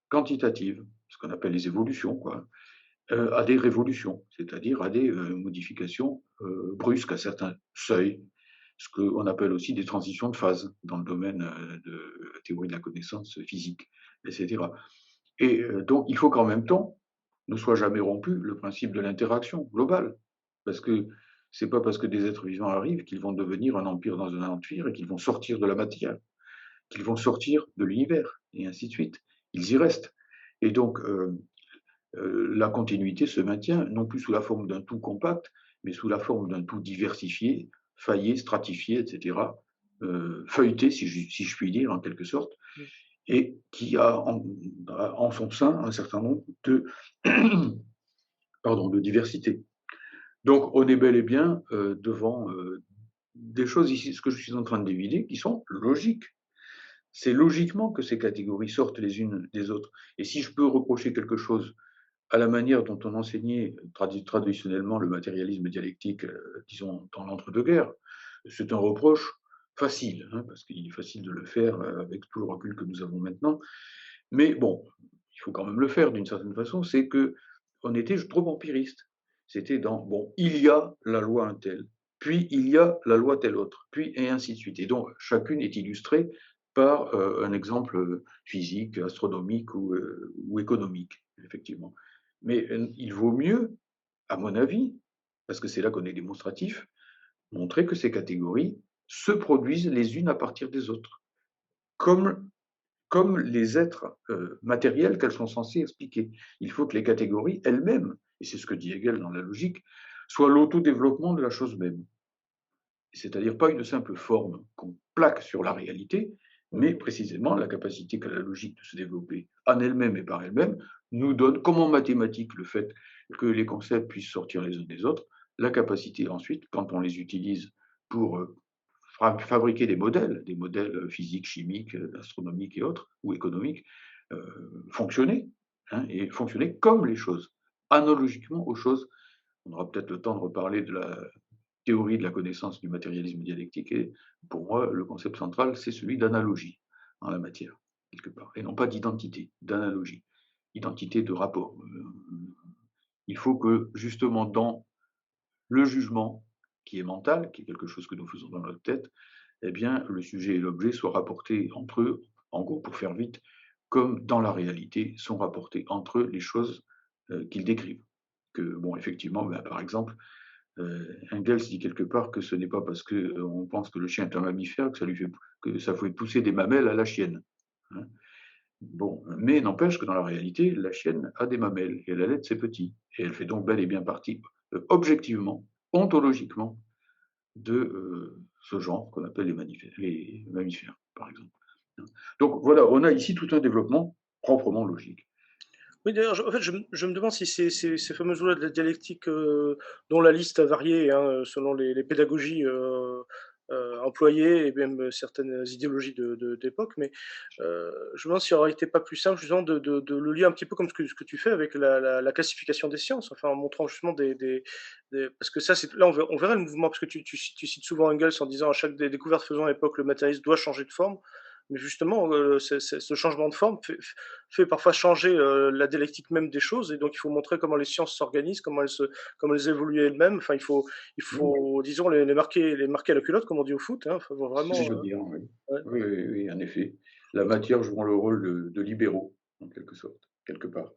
quantitatives, ce qu'on appelle les évolutions, quoi, à des révolutions, c'est-à-dire à des modifications brusques à certains seuils, ce qu'on appelle aussi des transitions de phase dans le domaine de la théorie de la connaissance physique, etc. Et donc, il faut qu'en même temps, ne soit jamais rompu le principe de l'interaction globale. Parce que c'est pas parce que des êtres vivants arrivent qu'ils vont devenir un empire dans un empire et qu'ils vont sortir de la matière, qu'ils vont sortir de l'univers, et ainsi de suite. Ils y restent. Et donc, la continuité se maintient, non plus sous la forme d'un tout compact, mais sous la forme d'un tout diversifié, faillé, stratifié, etc., feuilleté, si je puis dire, en quelque sorte, Mmh. et qui a en son sein un certain nombre de, pardon, de diversité. Donc, on est bel et bien devant des choses ici, ce que je suis en train de deviner, qui sont logiques. C'est logiquement que ces catégories sortent les unes des autres. Et si je peux reprocher quelque chose à la manière dont on enseignait traditionnellement le matérialisme dialectique, disons, dans l'entre-deux-guerres, c'est un reproche facile, hein, parce qu'il est facile de le faire avec tout le recul que nous avons maintenant. Mais bon, il faut quand même le faire d'une certaine façon, c'est que on était trop empiriste. C'était dans, bon, il y a la loi un tel, puis il y a la loi telle autre, puis et ainsi de suite. Et donc, chacune est illustrée par un exemple physique, astronomique ou économique, effectivement. Mais il vaut mieux, à mon avis, parce que c'est là qu'on est démonstratif, montrer que ces catégories se produisent les unes à partir des autres, comme comme les êtres matériels qu'elles sont censées expliquer. Il faut que les catégories elles-mêmes, et c'est ce que dit Hegel dans la logique, soient l'autodéveloppement de la chose même. C'est-à-dire pas une simple forme qu'on plaque sur la réalité, mais précisément la capacité qu'a la logique de se développer en elle-même et par elle-même nous donne, comme en mathématiques, le fait que les concepts puissent sortir les uns des autres, la capacité ensuite, quand on les utilise pour fabriquer des modèles physiques, chimiques, astronomiques et autres, ou économiques, fonctionner, hein, et fonctionner comme les choses, analogiquement aux choses. On aura peut-être le temps de reparler de la théorie de la connaissance du matérialisme dialectique, et pour moi, le concept central, c'est celui d'analogie en la matière, quelque part, et non pas d'identité, d'analogie, identité de rapport. Il faut que, justement, dans le jugement, qui est mental, qui est quelque chose que nous faisons dans notre tête, eh bien, le sujet et l'objet soient rapportés entre eux, en gros, pour faire vite, comme dans la réalité sont rapportés entre eux les choses qu'ils décrivent. Que, bon, effectivement, ben, par exemple, Engels dit quelque part que ce n'est pas parce qu'on pense que le chien est un mammifère que ça fait pousser des mamelles à la chienne, hein. Bon, mais n'empêche que dans la réalité, la chienne a des mamelles et elle allait de ses petits. Et elle fait donc bel et bien partie, objectivement, ontologiquement, de ce genre qu'on appelle les mammifères, par exemple. Donc voilà, on a ici tout un développement proprement logique. Oui, d'ailleurs, en fait, je me demande si ces fameuses lois de la dialectique, dont la liste a varié, hein, selon les pédagogies, employées et même certaines idéologies d'époque, mais je me demande s'il aurait été pas plus simple justement de le lier un petit peu comme ce que tu fais avec la classification des sciences, enfin, en montrant justement des parce que ça, c'est là, on verrait le mouvement, parce que tu cites souvent Engels en disant: «À chaque découverte faisant époque, le matérialisme doit changer de forme». Mais justement, ce changement de forme fait parfois changer, la dialectique même des choses, et donc il faut montrer comment les sciences s'organisent, comment elles évoluent elles-mêmes. Enfin, il Oui, faut disons les marquer à la culotte, comme on dit au foot, hein. Faut c'est ce que vraiment, je veux dire, oui. ouais. Oui, oui, oui, en effet. La matière joue le rôle de libéraux, en quelque sorte, quelque part,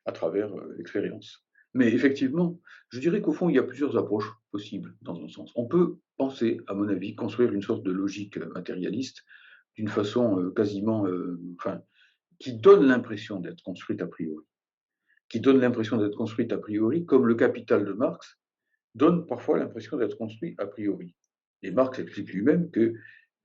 à travers l'expérience. Mais effectivement, je dirais qu'au fond, il y a plusieurs approches possibles dans un sens. On peut penser, à mon avis, construire une sorte de logique matérialiste d'une façon quasiment, enfin, qui donne l'impression d'être construite a priori, qui donne l'impression d'être construite a priori, comme le Capital de Marx donne parfois l'impression d'être construit a priori. Et Marx explique lui-même que,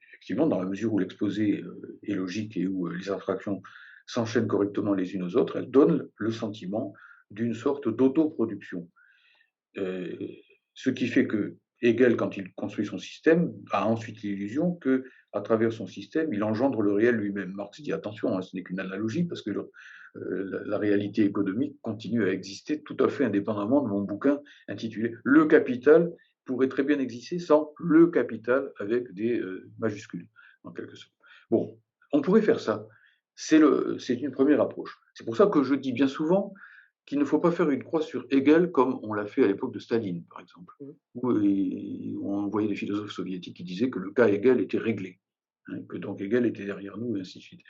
effectivement, dans la mesure où l'exposé est logique et où les abstractions s'enchaînent correctement les unes aux autres, elle donne le sentiment d'une sorte d'autoproduction. Euh, Ce qui fait que Hegel, quand il construit son système, a ensuite l'illusion que, à travers son système, il engendre le réel lui-même. Marx dit attention, hein, ce n'est qu'une analogie parce que la réalité économique continue à exister tout à fait indépendamment de mon bouquin intitulé Le Capital pourrait très bien exister sans le capital avec des majuscules, en quelque sorte. Bon, on pourrait faire ça. C'est une première approche. C'est pour ça que je dis bien souvent qu'il ne faut pas faire une croix sur Hegel comme on l'a fait à l'époque de Staline, par exemple, Mmh. où on voyait des philosophes soviétiques qui disaient que le cas Hegel était réglé, hein, que donc Hegel était derrière nous, et ainsi de suite.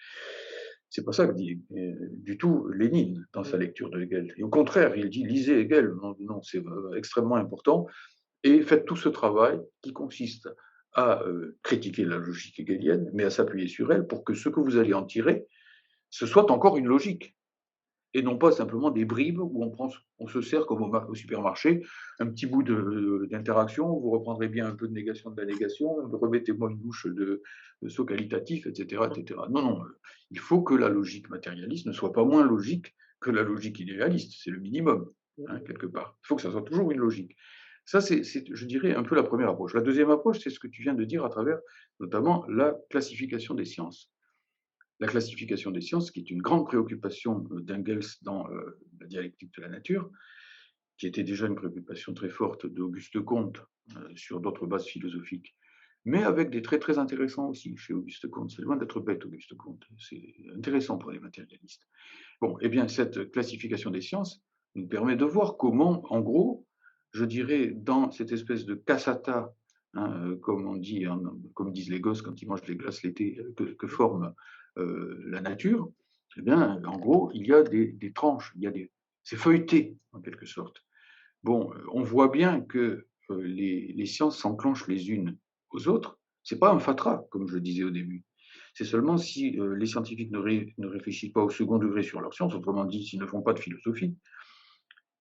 C'est pas ça que dit du tout Lénine dans sa lecture de Hegel. Et au contraire, il dit lisez Hegel. Non, non, c'est extrêmement important. Et faites tout ce travail qui consiste à critiquer la logique hegelienne, mais à s'appuyer sur elle pour que ce que vous allez en tirer, ce soit encore une logique et non pas simplement des bribes où on se sert comme au supermarché, un petit bout d'interaction, vous reprendrez bien un peu de négation de la négation, remettez-moi une douche de saut qualitatif, etc., etc. Non, non, il faut que la logique matérialiste ne soit pas moins logique que la logique idéaliste, c'est le minimum, hein, quelque part. Il faut que ça soit toujours une logique. Ça, c'est, je dirais, un peu la première approche. La deuxième approche, c'est ce que tu viens de dire à travers notamment la classification des sciences. La classification des sciences, qui est une grande préoccupation d'Engels dans la dialectique de la nature, qui était déjà une préoccupation très forte d'Auguste Comte sur d'autres bases philosophiques, mais avec des traits très intéressants aussi chez Auguste Comte. C'est loin d'être bête, Auguste Comte. C'est intéressant pour les matérialistes. Bon, eh bien, cette classification des sciences nous permet de voir comment, en gros, je dirais, dans cette espèce de cassata, hein, comme on dit, comme disent les gosses quand ils mangent les glaces l'été, que forme la nature, eh bien, en gros, il y a des tranches, c'est feuilleté, en quelque sorte. Bon, on voit bien que les sciences s'enclenchent les unes aux autres. C'est pas un fatras, comme je le disais au début. C'est seulement si les scientifiques ne réfléchissent pas au second degré sur leur science, autrement dit, s'ils ne font pas de philosophie,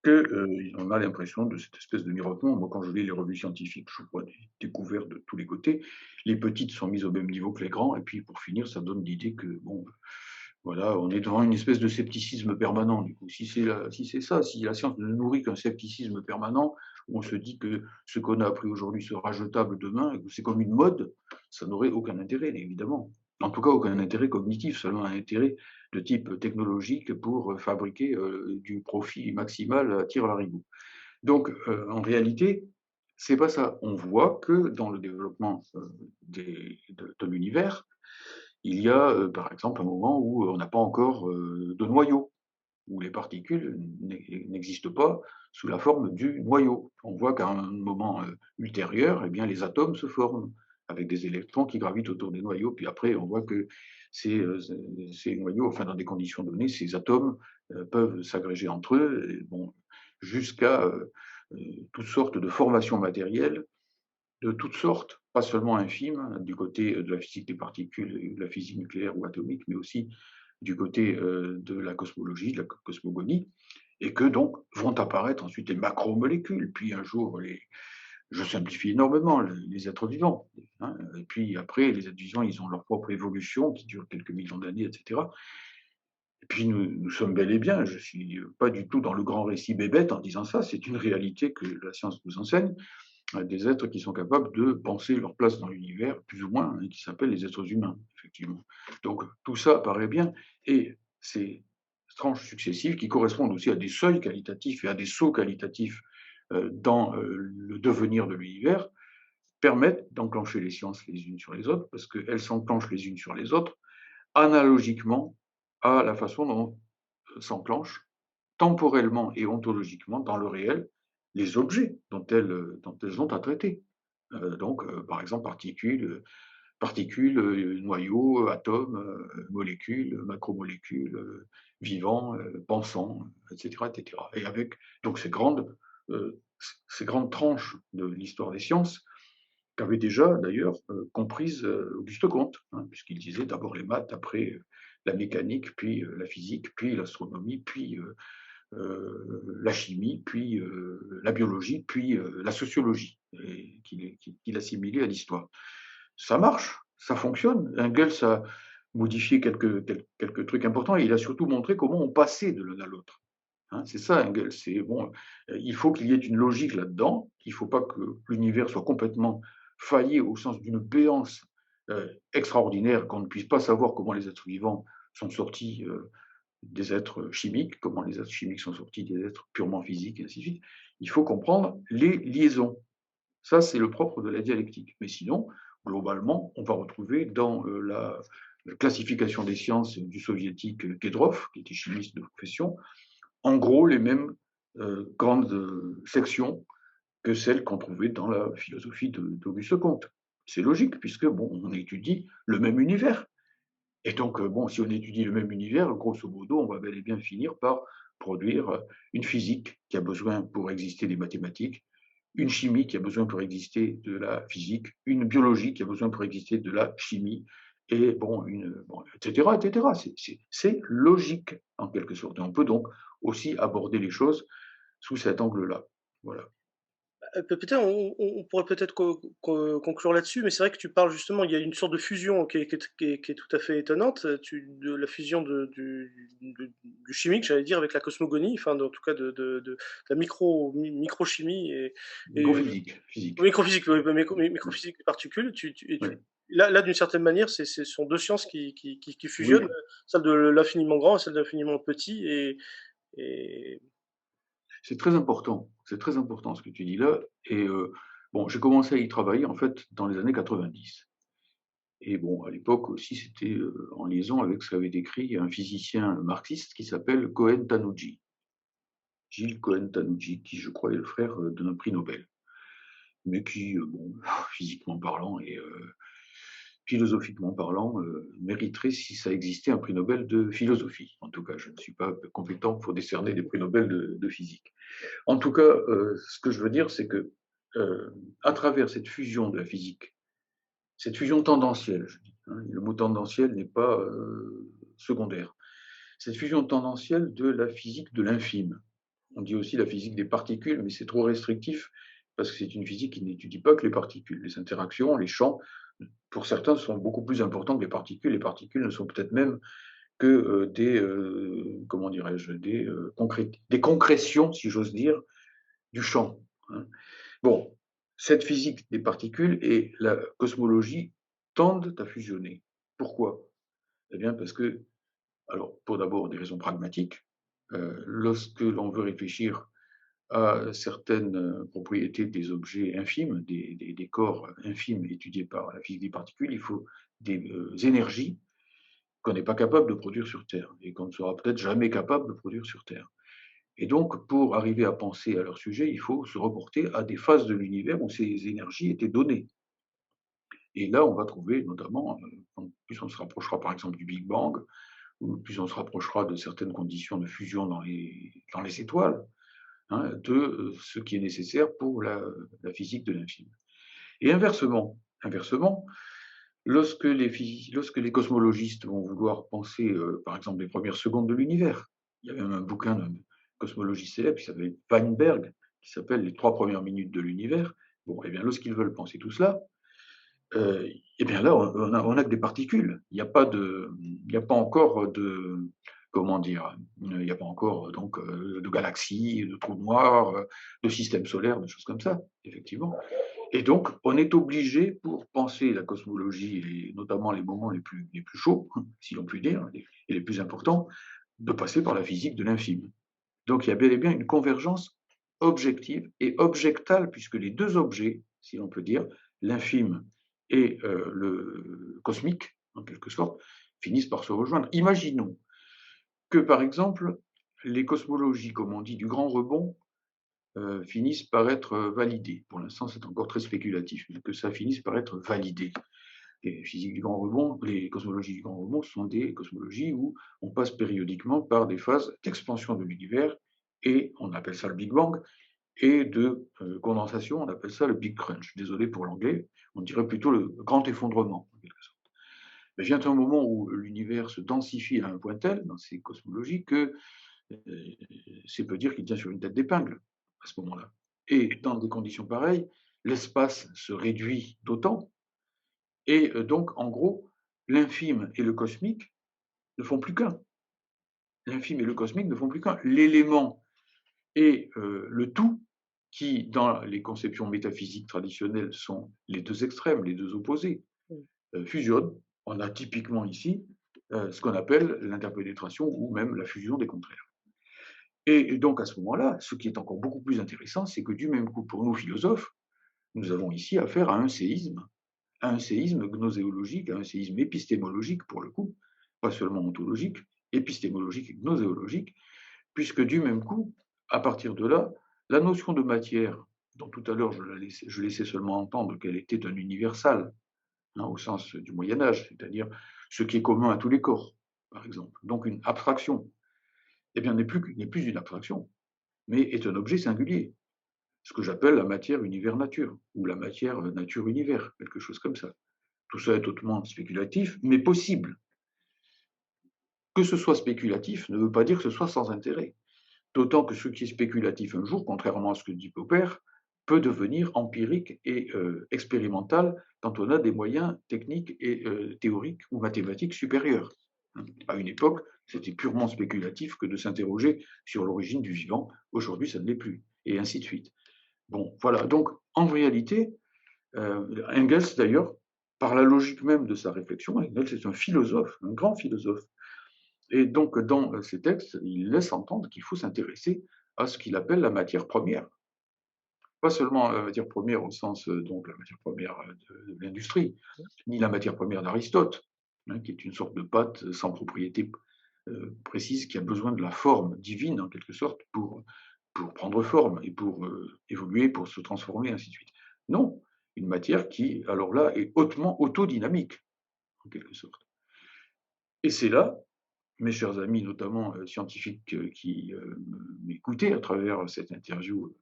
qu'on a l'impression de cette espèce de miroitement. Moi, quand je lis les revues scientifiques, je vois des découvertes de tous les côtés. Les petites sont mises au même niveau que les grands, et puis pour finir, ça donne l'idée que, bon, voilà, on est devant une espèce de scepticisme permanent. Du coup, si c'est ça, si la science ne nourrit qu'un scepticisme permanent, où on se dit que ce qu'on a appris aujourd'hui sera jetable demain, et que c'est comme une mode, ça n'aurait aucun intérêt, évidemment. En tout cas, aucun intérêt cognitif, seulement un intérêt de type technologique pour fabriquer du profit maximal à tire-larigot. Donc, en réalité, c'est pas ça. On voit que dans le développement de l'univers, il y a, par exemple, un moment où on n'a pas encore de noyau, où les particules n'existent pas sous la forme du noyau. On voit qu'à un moment ultérieur, eh bien, les atomes se forment avec des électrons qui gravitent autour des noyaux. Puis après, on voit que ces noyaux, enfin, dans des conditions données, ces atomes peuvent s'agréger entre eux, et, bon, jusqu'à toutes sortes de formations matérielles de toutes sortes, pas seulement infimes, du côté de la physique des particules et de la physique nucléaire ou atomique, mais aussi du côté de la cosmologie, de la cosmogonie, et que donc vont apparaître ensuite les macromolécules, puis un jour je simplifie énormément, les êtres vivants. Hein, et puis après, les êtres vivants, ils ont leur propre évolution qui dure quelques millions d'années, etc. Et puis nous sommes bel et bien, je ne suis pas du tout dans le grand récit bébête en disant ça, c'est une réalité que la science nous enseigne, des êtres qui sont capables de penser leur place dans l'univers, plus ou moins, et qui s'appellent les êtres humains, effectivement. Donc tout ça paraît bien, et ces tranches successives qui correspondent aussi à des seuils qualitatifs et à des sauts qualitatifs dans le devenir de l'univers, permettent d'enclencher les sciences les unes sur les autres, parce qu'elles s'enclenchent les unes sur les autres, analogiquement à la façon dont s'enclenchent temporellement et ontologiquement dans le réel les objets dont elles ont à traiter. Donc, par exemple, particules, noyaux, atomes, molécules, macromolécules, vivants, pensants, etc., etc. Et avec donc ces grandes tranches de l'histoire des sciences qu'avait déjà d'ailleurs comprise Auguste Comte, hein, puisqu'il disait d'abord les maths, après la mécanique, puis la physique, puis l'astronomie, puis la chimie, puis la biologie, puis la sociologie, qu'il assimilait à l'histoire. Ça marche, ça fonctionne. Engels a modifié quelques trucs importants et il a surtout montré comment on passait de l'un à l'autre. Hein, c'est ça, Engels. C'est, bon, il faut qu'il y ait une logique là-dedans, il ne faut pas que l'univers soit complètement failli au sens d'une béance extraordinaire, qu'on ne puisse pas savoir comment les êtres vivants sont sortis des êtres chimiques, comment les êtres chimiques sont sortis des êtres purement physiques, et ainsi de suite. Il faut comprendre les liaisons. Ça, c'est le propre de la dialectique. Mais sinon, globalement, on va retrouver dans la classification des sciences du soviétique Kedrov, qui était chimiste de profession, en gros les mêmes grandes sections que celles qu'on trouvait dans la philosophie d'Auguste Comte. C'est logique, puisque bon, on étudie le même univers. Et donc, bon, si on étudie le même univers, grosso modo, on va bel et bien finir par produire une physique qui a besoin pour exister des mathématiques, une chimie qui a besoin pour exister de la physique, une biologie qui a besoin pour exister de la chimie, et bon, etc., etc. C'est logique, en quelque sorte. Et on peut donc aussi aborder les choses sous cet angle-là. Voilà. Peut-être on pourrait peut-être conclure là-dessus, mais c'est vrai que tu parles justement, il y a une sorte de fusion qui est tout à fait étonnante, de la fusion du chimique, j'allais dire, avec la cosmogonie, enfin, en tout cas de la microchimie et Microphysique, physique. microphysique, oui, Oui, microphysique des particules. oui. Là, d'une certaine manière, ce sont deux sciences qui fusionnent, Oui. celle de l'infiniment grand et celle de l'infiniment petit, et C'est très important. C'est très important ce que tu dis là. Et bon, j'ai commencé à y travailler en fait dans les années 90. Et bon, à l'époque aussi, c'était en liaison avec ce qu'avait décrit un physicien marxiste qui s'appelle Cohen-Tanouji, Gilles Cohen-Tanouji, qui je crois est le frère d'un prix Nobel, mais qui, bon, physiquement parlant et philosophiquement parlant, mériterait, si ça existait, un prix Nobel de philosophie. En tout cas, je ne suis pas compétent pour décerner des prix Nobel de physique. En tout cas, ce que je veux dire, c'est que à travers cette fusion de la physique, cette fusion tendancielle, je dis, hein, le mot tendanciel n'est pas secondaire, cette fusion tendancielle de la physique de l'infime. On dit aussi la physique des particules, mais c'est trop restrictif parce que c'est une physique qui n'étudie pas que les particules. Les interactions, les champs, pour certains, sont beaucoup plus importants que les particules. Les particules ne sont peut-être même que comment dirais-je, des concrétions, si j'ose dire, du champ, hein. Bon, cette physique des particules et la cosmologie tendent à fusionner. Pourquoi? Eh bien parce que, alors pour d'abord des raisons pragmatiques, lorsque l'on veut réfléchir à certaines propriétés des objets infimes, des corps infimes étudiés par la physique des particules, il faut des énergies qu'on n'est pas capable de produire sur Terre et qu'on ne sera peut-être jamais capable de produire sur Terre. Et donc, pour arriver à penser à leur sujet, il faut se reporter à des phases de l'univers où ces énergies étaient données. Et là, on va trouver notamment, plus on se rapprochera par exemple du Big Bang, ou plus on se rapprochera de certaines conditions de fusion dans les étoiles, hein, de ce qui est nécessaire pour la physique de l'infini. Et inversement, lorsque les cosmologistes vont vouloir penser, par exemple, les premières secondes de l'univers, il y a même un bouquin d'un cosmologiste célèbre qui s'appelle Weinberg, qui s'appelle Les 3 premières minutes de l'univers. Bon, et bien, lorsqu'ils veulent penser tout cela, et bien là, on a que des particules. Il n'y a pas encore de, comment dire, il n'y a pas encore donc de galaxies, de trous noirs, de systèmes solaires, de choses comme ça, effectivement. Et donc, on est obligé, pour penser la cosmologie, et notamment les moments les plus chauds, si l'on peut dire, et les plus importants, de passer par la physique de l'infime. Donc, il y a bel et bien une convergence objective et objectale, puisque les deux objets, si l'on peut dire, l'infime et le cosmique, en quelque sorte, finissent par se rejoindre. Imaginons que, par exemple, les cosmologies, comme on dit, du grand rebond, finissent par être validées. Pour l'instant, c'est encore très spéculatif, mais que ça finisse par être validé. Les physiques du grand rebond, les cosmologies du grand rebond sont des cosmologies où on passe périodiquement par des phases d'expansion de l'univers, et on appelle ça le Big Bang, et de condensation, on appelle ça le Big Crunch. Désolé pour l'anglais, on dirait plutôt le grand effondrement, en quelque sorte. Mais vient un moment où l'univers se densifie à un point tel, dans ces cosmologies, que c'est peu dire qu'il tient sur une tête d'épingle à ce moment-là. Et dans des conditions pareilles, l'espace se réduit d'autant, et donc, en gros, l'infime et le cosmique ne font plus qu'un. L'infime et le cosmique ne font plus qu'un. L'élément et le tout, qui, dans les conceptions métaphysiques traditionnelles, sont les deux extrêmes, les deux opposés, fusionnent. On a typiquement ici ce qu'on appelle l'interpénétration ou même la fusion des contraires. Et donc, à ce moment-là, ce qui est encore beaucoup plus intéressant, c'est que du même coup, pour nous philosophes, nous avons ici affaire à un séisme gnoséologique, à un séisme épistémologique pour le coup, pas seulement ontologique, épistémologique et gnoséologique, puisque du même coup, à partir de là, la notion de matière, dont tout à l'heure je laissais seulement entendre qu'elle était un universal, hein, au sens du Moyen Âge, c'est-à-dire ce qui est commun à tous les corps, par exemple. Donc une abstraction, eh bien, n'est plus une abstraction, mais est un objet singulier, ce que j'appelle la matière univers-nature, ou la matière nature-univers, quelque chose comme ça. Tout ça est hautement spéculatif, mais possible. Que ce soit spéculatif ne veut pas dire que ce soit sans intérêt. D'autant que ce qui est spéculatif un jour, contrairement à ce que dit Popper, peut devenir empirique et expérimental quand on a des moyens techniques et théoriques ou mathématiques supérieurs. À une époque, c'était purement spéculatif que de s'interroger sur l'origine du vivant. Aujourd'hui, ça ne l'est plus, et ainsi de suite. Bon, voilà. Donc, en réalité, Engels, d'ailleurs, par la logique même de sa réflexion, Engels est un philosophe, un grand philosophe. Et donc, dans ces textes, il laisse entendre qu'il faut s'intéresser à ce qu'il appelle la matière première. Pas seulement la matière première au sens, donc, la matière première de l'industrie, ni la matière première d'Aristote, hein, qui est une sorte de pâte sans propriété précise, qui a besoin de la forme divine, en quelque sorte, pour prendre forme et pour évoluer, pour se transformer, ainsi de suite. Non, une matière qui, alors là, est hautement autodynamique, en quelque sorte. Et c'est là, mes chers amis, notamment scientifiques qui m'écoutaient à travers cette interview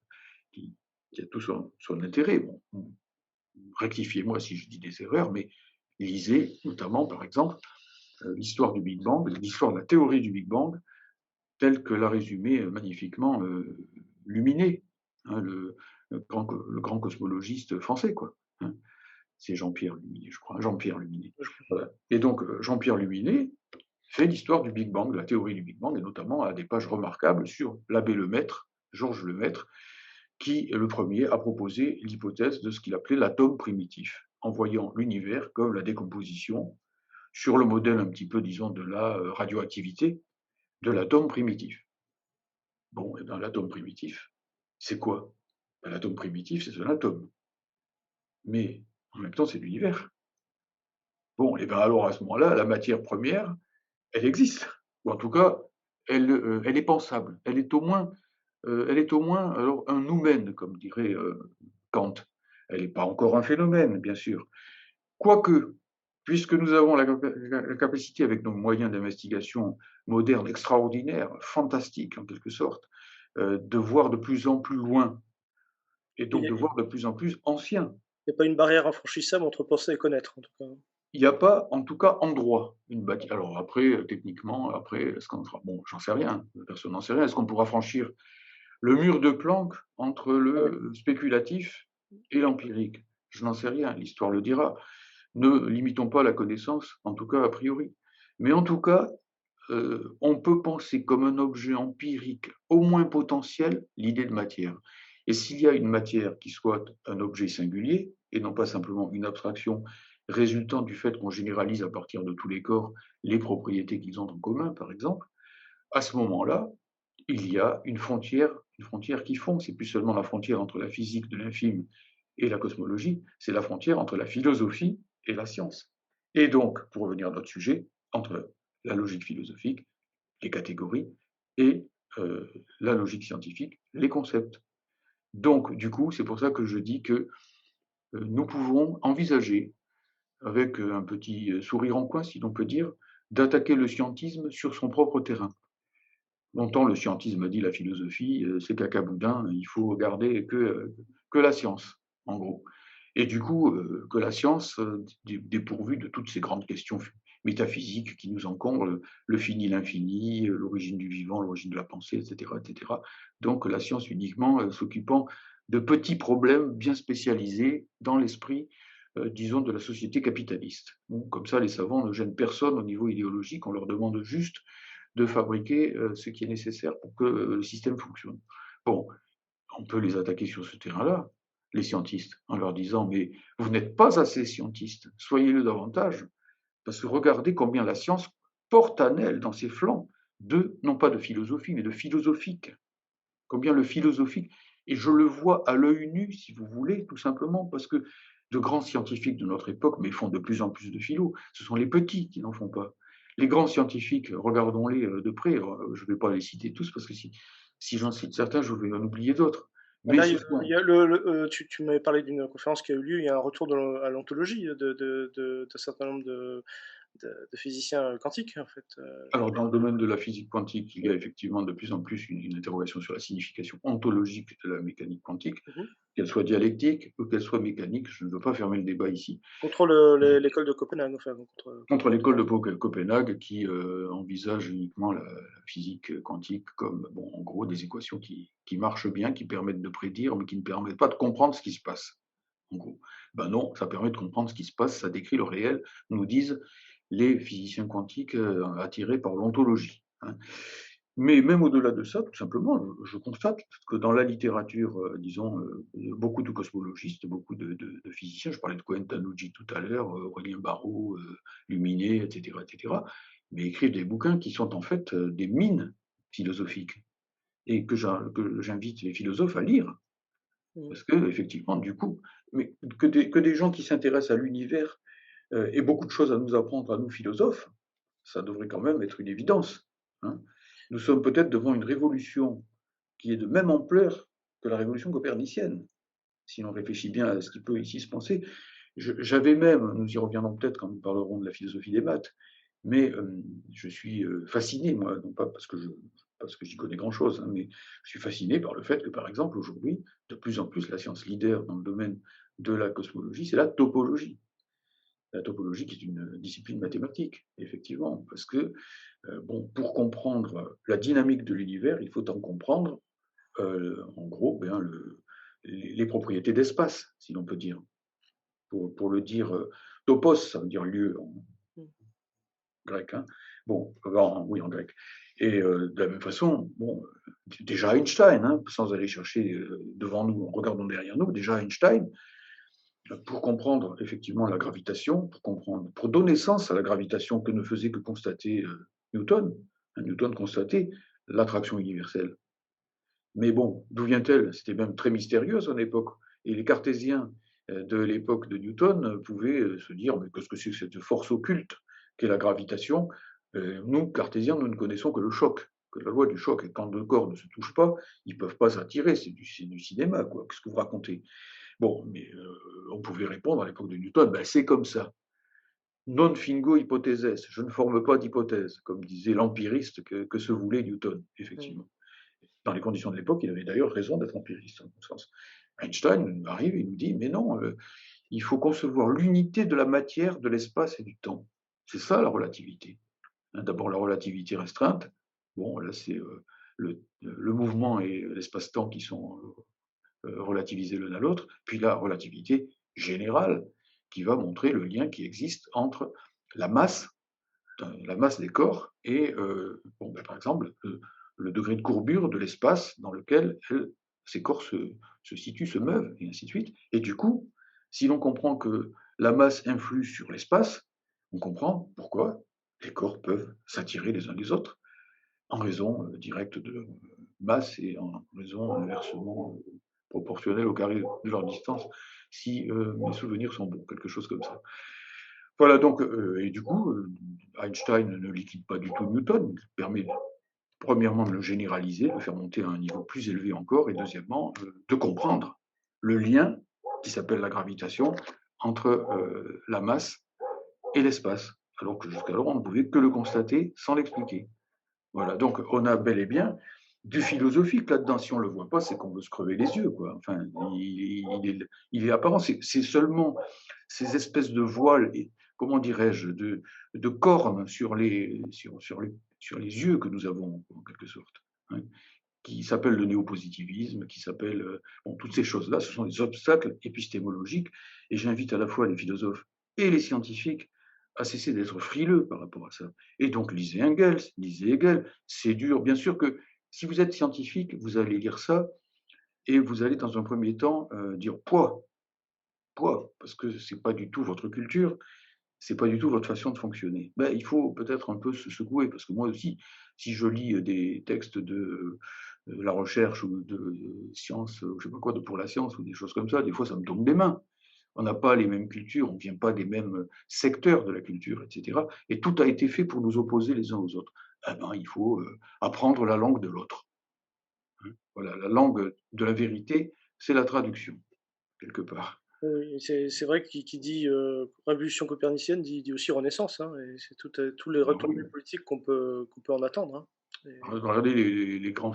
qui, qui a tout son intérêt. Bon, rectifiez-moi si je dis des erreurs, mais lisez notamment, par exemple, l'histoire du Big Bang, l'histoire de la théorie du Big Bang, telle que l'a résumée magnifiquement Luminé, hein, le grand cosmologiste français, quoi. Hein. C'est Jean-Pierre Luminé, je crois, Jean-Pierre Luminé. Voilà. Et donc, Jean-Pierre Luminé fait l'histoire du Big Bang, de la théorie du Big Bang, et notamment a des pages remarquables sur l'abbé Lemaître, Georges Lemaître, qui, le premier, a proposé l'hypothèse de ce qu'il appelait l'atome primitif, en voyant l'univers comme la décomposition, sur le modèle un petit peu, disons, de la radioactivité, de l'atome primitif. Bon, et bien l'atome primitif, c'est quoi? Ben, l'atome primitif, c'est un atome. Mais en même temps, c'est l'univers. Bon, et bien alors à ce moment-là, la matière première, elle existe. Ou en tout cas, elle est pensable. Elle est au moins alors, un noumen, comme dirait Kant. Elle n'est pas encore un phénomène, bien sûr. Quoique, puisque nous avons la capacité, avec nos moyens d'investigation modernes extraordinaires, fantastiques en quelque sorte, de voir de plus en plus loin et donc de voir de plus en plus ancien. Il n'y a pas une barrière infranchissable entre penser et connaître, en tout cas. Il n'y a pas, en tout cas, en droit, une bâtisse. Alors après, techniquement, après, est-ce qu'on fera... Bon, j'en sais rien, personne n'en sait rien. Est-ce qu'on pourra franchir le mur de Planck entre Ah oui. le spéculatif et l'empirique? Je n'en sais rien, l'histoire le dira. Ne limitons pas la connaissance, en tout cas a priori. Mais en tout cas, on peut penser comme un objet empirique, au moins potentiel, l'idée de matière. Et s'il y a une matière qui soit un objet singulier, et non pas simplement une abstraction résultant du fait qu'on généralise à partir de tous les corps les propriétés qu'ils ont en commun, par exemple, à ce moment-là, il y a une frontière qui fond. C'est plus seulement la frontière entre la physique de l'infime et la cosmologie, c'est la frontière entre la philosophie et la science. Et donc, pour revenir à notre sujet, entre la logique philosophique, les catégories, et la logique scientifique, les concepts. Donc, du coup, c'est pour ça que je dis que nous pouvons envisager, avec un petit sourire en coin, si l'on peut dire, d'attaquer le scientisme sur son propre terrain. Longtemps, le scientisme a dit la philosophie, c'est cacaboudin, il faut garder que la science, en gros. Et du coup, que la science, dépourvue de toutes ces grandes questions métaphysiques qui nous encombrent, le fini, l'infini, l'origine du vivant, l'origine de la pensée, etc., etc. Donc la science uniquement s'occupant de petits problèmes bien spécialisés dans l'esprit, disons, de la société capitaliste. Bon, comme ça, les savants ne gênent personne au niveau idéologique, on leur demande juste de fabriquer ce qui est nécessaire pour que le système fonctionne. Bon, on peut les attaquer sur ce terrain-là, les scientistes, en leur disant, mais vous n'êtes pas assez scientistes, soyez-le davantage, parce que regardez combien la science porte en elle, dans ses flancs, non pas de philosophie, mais de philosophique. Combien le philosophique, et je le vois à l'œil nu, si vous voulez, tout simplement, parce que de grands scientifiques de notre époque, mais font de plus en plus de philo, ce sont les petits qui n'en font pas. Les grands scientifiques, regardons-les de près, je ne vais pas les citer tous, parce que si j'en cite certains, je vais en oublier d'autres. Mais Là, ce sont tu m'avais parlé d'une conférence qui a eu lieu, il y a un retour à l'ontologie d'un certain nombre de physiciens quantiques, en fait. Alors, dans le domaine de la physique quantique, il y a effectivement de plus en plus une interrogation sur la signification ontologique de la mécanique quantique, Mhm. qu'elle soit dialectique ou qu'elle soit mécanique. Je ne veux pas fermer le débat ici. Contre l'école de Copenhague, enfin, Contre l'école de Copenhague qui envisage uniquement la physique quantique comme, bon, en gros, des équations qui marchent bien, qui permettent de prédire, mais qui ne permettent pas de comprendre ce qui se passe. En gros, ben non, ça permet de comprendre ce qui se passe, ça décrit le réel, nous disent les physiciens quantiques attirés par l'ontologie. Hein. Mais même au-delà de ça, tout simplement, je constate que dans la littérature, disons, beaucoup de cosmologistes, beaucoup de physiciens, je parlais de Cohen-Tanouji tout à l'heure, Aurélien Barraud, Luminet, etc., mais écrivent des bouquins qui sont en fait des mines philosophiques et que j'invite les philosophes à lire. Mhm. Parce que, effectivement, du coup, mais que des gens qui s'intéressent à l'univers aient beaucoup de choses à nous apprendre, à nous philosophes, ça devrait quand même être une évidence. Hein. Nous sommes peut-être devant une révolution qui est de même ampleur que la révolution copernicienne, si l'on réfléchit bien à ce qui peut ici se penser. J'avais même, nous y reviendrons peut-être quand nous parlerons de la philosophie des maths, mais je suis fasciné, moi, non pas parce que j'y connais grand-chose, hein, mais je suis fasciné par le fait que, par exemple, aujourd'hui, de plus en plus, la science leader dans le domaine de la cosmologie, c'est la topologie. La topologie qui est une discipline mathématique, effectivement, parce que, bon, pour comprendre la dynamique de l'univers, il faut en comprendre, en gros, ben, les propriétés d'espace, si l'on peut dire. Pour le dire, topos, ça veut dire lieu en grec. Hein. Bon, oui, en grec. Et de la même façon, bon, déjà Einstein, hein, sans aller chercher devant nous, en regardant derrière nous, déjà Einstein, pour comprendre effectivement la gravitation, pour donner sens à la gravitation que ne faisait que constater Newton. Newton constatait l'attraction universelle. Mais bon, d'où vient-elle? C'était même très mystérieux à son époque. Et les cartésiens de l'époque de Newton pouvaient se dire, mais qu'est-ce que c'est que cette force occulte qu'est la gravitation? Nous, cartésiens, nous ne connaissons que le choc, que la loi du choc. Et quand deux corps ne se touchent pas, ils ne peuvent pas s'attirer. C'est du cinéma, quoi. Qu'est-ce que vous racontez? Bon, mais on pouvait répondre à l'époque de Newton, ben, c'est comme ça. Non fingo hypotheses, je ne forme pas d'hypothèse, comme disait l'empiriste que se voulait Newton, Mhm. effectivement. Dans les conditions de l'époque, il avait d'ailleurs raison d'être empiriste, en mon sens. Einstein arrive et nous dit, mais non, il faut concevoir l'unité de la matière, de l'espace et du temps. C'est ça la relativité. Hein, d'abord la relativité restreinte, bon, là c'est le mouvement et l'espace-temps qui sont relativisés l'un à l'autre, puis la relativité générale qui va montrer le lien qui existe entre la masse des corps et, bon, ben, par exemple, le degré de courbure de l'espace dans lequel ces corps se situent, se meuvent, et ainsi de suite. Et du coup, si l'on comprend que la masse influe sur l'espace, on comprend pourquoi les corps peuvent s'attirer les uns les autres en raison directe de masse et en raison inversement proportionnelle au carré de leur distance, si mes souvenirs sont bons, quelque chose comme ça. Voilà, donc, et du coup, Einstein ne liquide pas du tout Newton, il permet premièrement de le généraliser, de le faire monter à un niveau plus élevé encore, et deuxièmement, de comprendre le lien qui s'appelle la gravitation entre la masse et l'espace, alors que jusqu'alors on ne pouvait que le constater sans l'expliquer. Voilà, donc on a bel et bien du philosophique là-dedans. Si on ne le voit pas, c'est qu'on veut se crever les yeux, quoi. Enfin, il est apparent. C'est seulement ces espèces de voiles, et, comment dirais-je, de cornes sur les yeux que nous avons, en quelque sorte, hein, qui s'appellent le néopositivisme, qui s'appellent bon, toutes ces choses-là, ce sont des obstacles épistémologiques. Et j'invite à la fois les philosophes et les scientifiques à cesser d'être frileux par rapport à ça. Et donc, lisez Engels, lisez Hegel, c'est dur. Bien sûr que si vous êtes scientifique, vous allez lire ça et vous allez dans un premier temps dire poids, parce que c'est pas du tout votre culture, c'est pas du tout votre façon de fonctionner. Ben, il faut peut-être un peu se secouer, parce que moi aussi, si je lis des textes de la recherche ou de science, je sais pas quoi, de pour la science ou des choses comme ça, des fois ça me tombe des mains. On n'a pas les mêmes cultures, on ne vient pas des mêmes secteurs de la culture, etc. Et tout a été fait pour nous opposer les uns aux autres. Eh ben, il faut apprendre la langue de l'autre. hein. Voilà, la langue de la vérité, c'est la traduction, quelque part. Oui, oui, et c'est vrai qui dit, révolution copernicienne dit aussi renaissance, hein, et c'est tous les Ah oui. retombées politiques qu'on peut en attendre, hein, et Regardez les grands,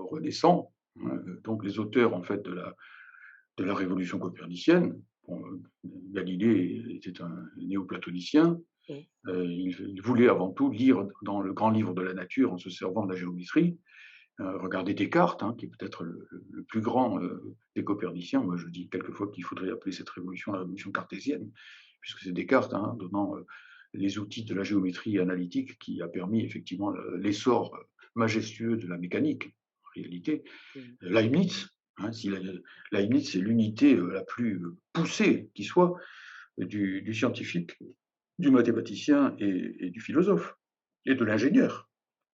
renaissants, hein, donc les auteurs, en fait, de la révolution copernicienne. Bon, Galilée était un néoplatonicien. mmh, Il voulait avant tout lire dans le grand livre de la nature en se servant de la géométrie. Regardez Descartes, hein, qui est peut-être le plus grand des coperniciens. Moi, je dis quelquefois qu'il faudrait appeler cette révolution la révolution cartésienne, puisque c'est Descartes, hein, donnant les outils de la géométrie analytique qui a permis effectivement l'essor majestueux de la mécanique, en réalité. mmh, Leibniz, hein, Leibniz, c'est l'unité la plus poussée qui soit du scientifique, du mathématicien et du philosophe, et de l'ingénieur.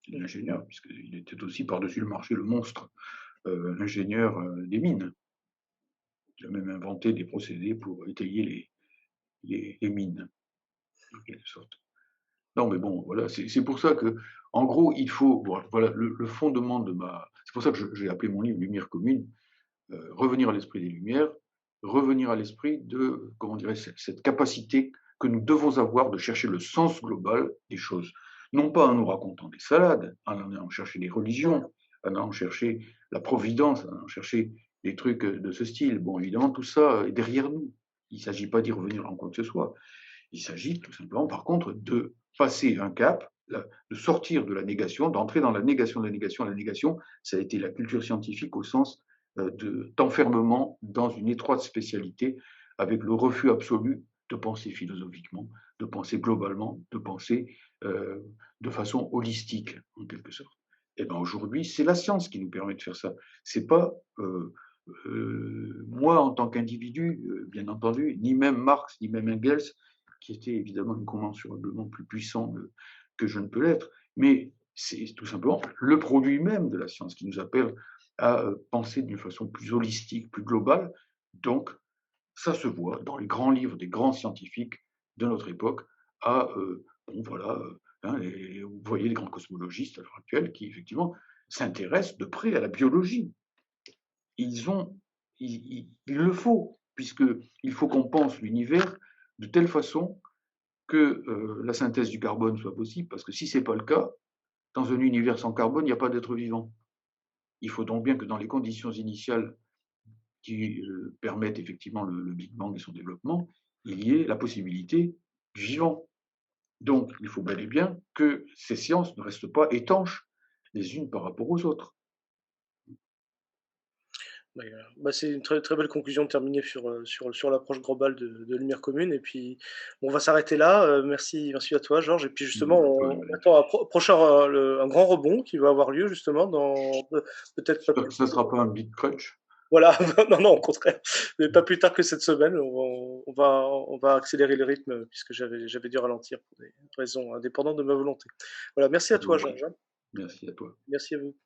mmh. L'ingénieur, puisqu'il était aussi par-dessus le marché le monstre, l'ingénieur des mines. Il a même inventé des procédés pour étayer les mines, en quelque sorte. Non, mais bon, voilà, c'est pour ça que, en gros, il faut, voilà, le fondement de ma. C'est pour ça que j'ai appelé mon livre Lumière commune, revenir à l'esprit des Lumières, revenir à l'esprit de, comment dirais cette capacité que nous devons avoir de chercher le sens global des choses. Non pas en nous racontant des salades, en allant chercher des religions, en allant chercher la providence, en allant chercher des trucs de ce style. Bon, évidemment, tout ça est derrière nous. Il ne s'agit pas d'y revenir en quoi que ce soit. Il s'agit tout simplement, par contre, de passer un cap, de sortir de la négation, d'entrer dans la négation de la négation. La négation, ça a été la culture scientifique au sens d'enfermement dans une étroite spécialité, avec le refus absolu de penser philosophiquement, de penser globalement, de penser euh, de façon holistique, en quelque sorte. Et bien aujourd'hui, c'est la science qui nous permet de faire ça. C'est pas moi en tant qu'individu, bien entendu, ni même Marx, ni même Engels, qui était évidemment incommensurablement plus puissant que je ne peux l'être, mais c'est tout simplement le produit même de la science qui nous appelle à penser d'une façon plus holistique, plus globale. Donc, ça se voit dans les grands livres des grands scientifiques de notre époque, à, bon, voilà, hein, vous voyez les grands cosmologistes à l'heure actuelle qui, effectivement, s'intéressent de près à la biologie. Ils ont, il le faut, puisqu'il faut qu'on pense l'univers de telle façon que la synthèse du carbone soit possible, parce que si ce n'est pas le cas, dans un univers sans carbone, il n'y a pas d'être vivant. Il faut donc bien que dans les conditions initiales qui permettent effectivement le Big Bang et son développement, il y ait la possibilité du vivant. Donc, il faut bel et bien que ces sciences ne restent pas étanches les unes par rapport aux autres. Bah, c'est une très, très belle conclusion de terminer sur l'approche globale de lumière commune, et puis on va s'arrêter là, merci à toi Georges, et puis justement on attend un prochain, un grand rebond qui va avoir lieu justement dans peut-être pas J'espère plus que ça ne sera pas un Big Crunch. voilà, non, non, au contraire, mais pas plus tard que cette semaine, on va accélérer le rythme puisque j'avais dû ralentir pour des raisons indépendantes de ma volonté. Voilà, merci à toi Donc, Georges, hein. merci à toi. Merci à vous.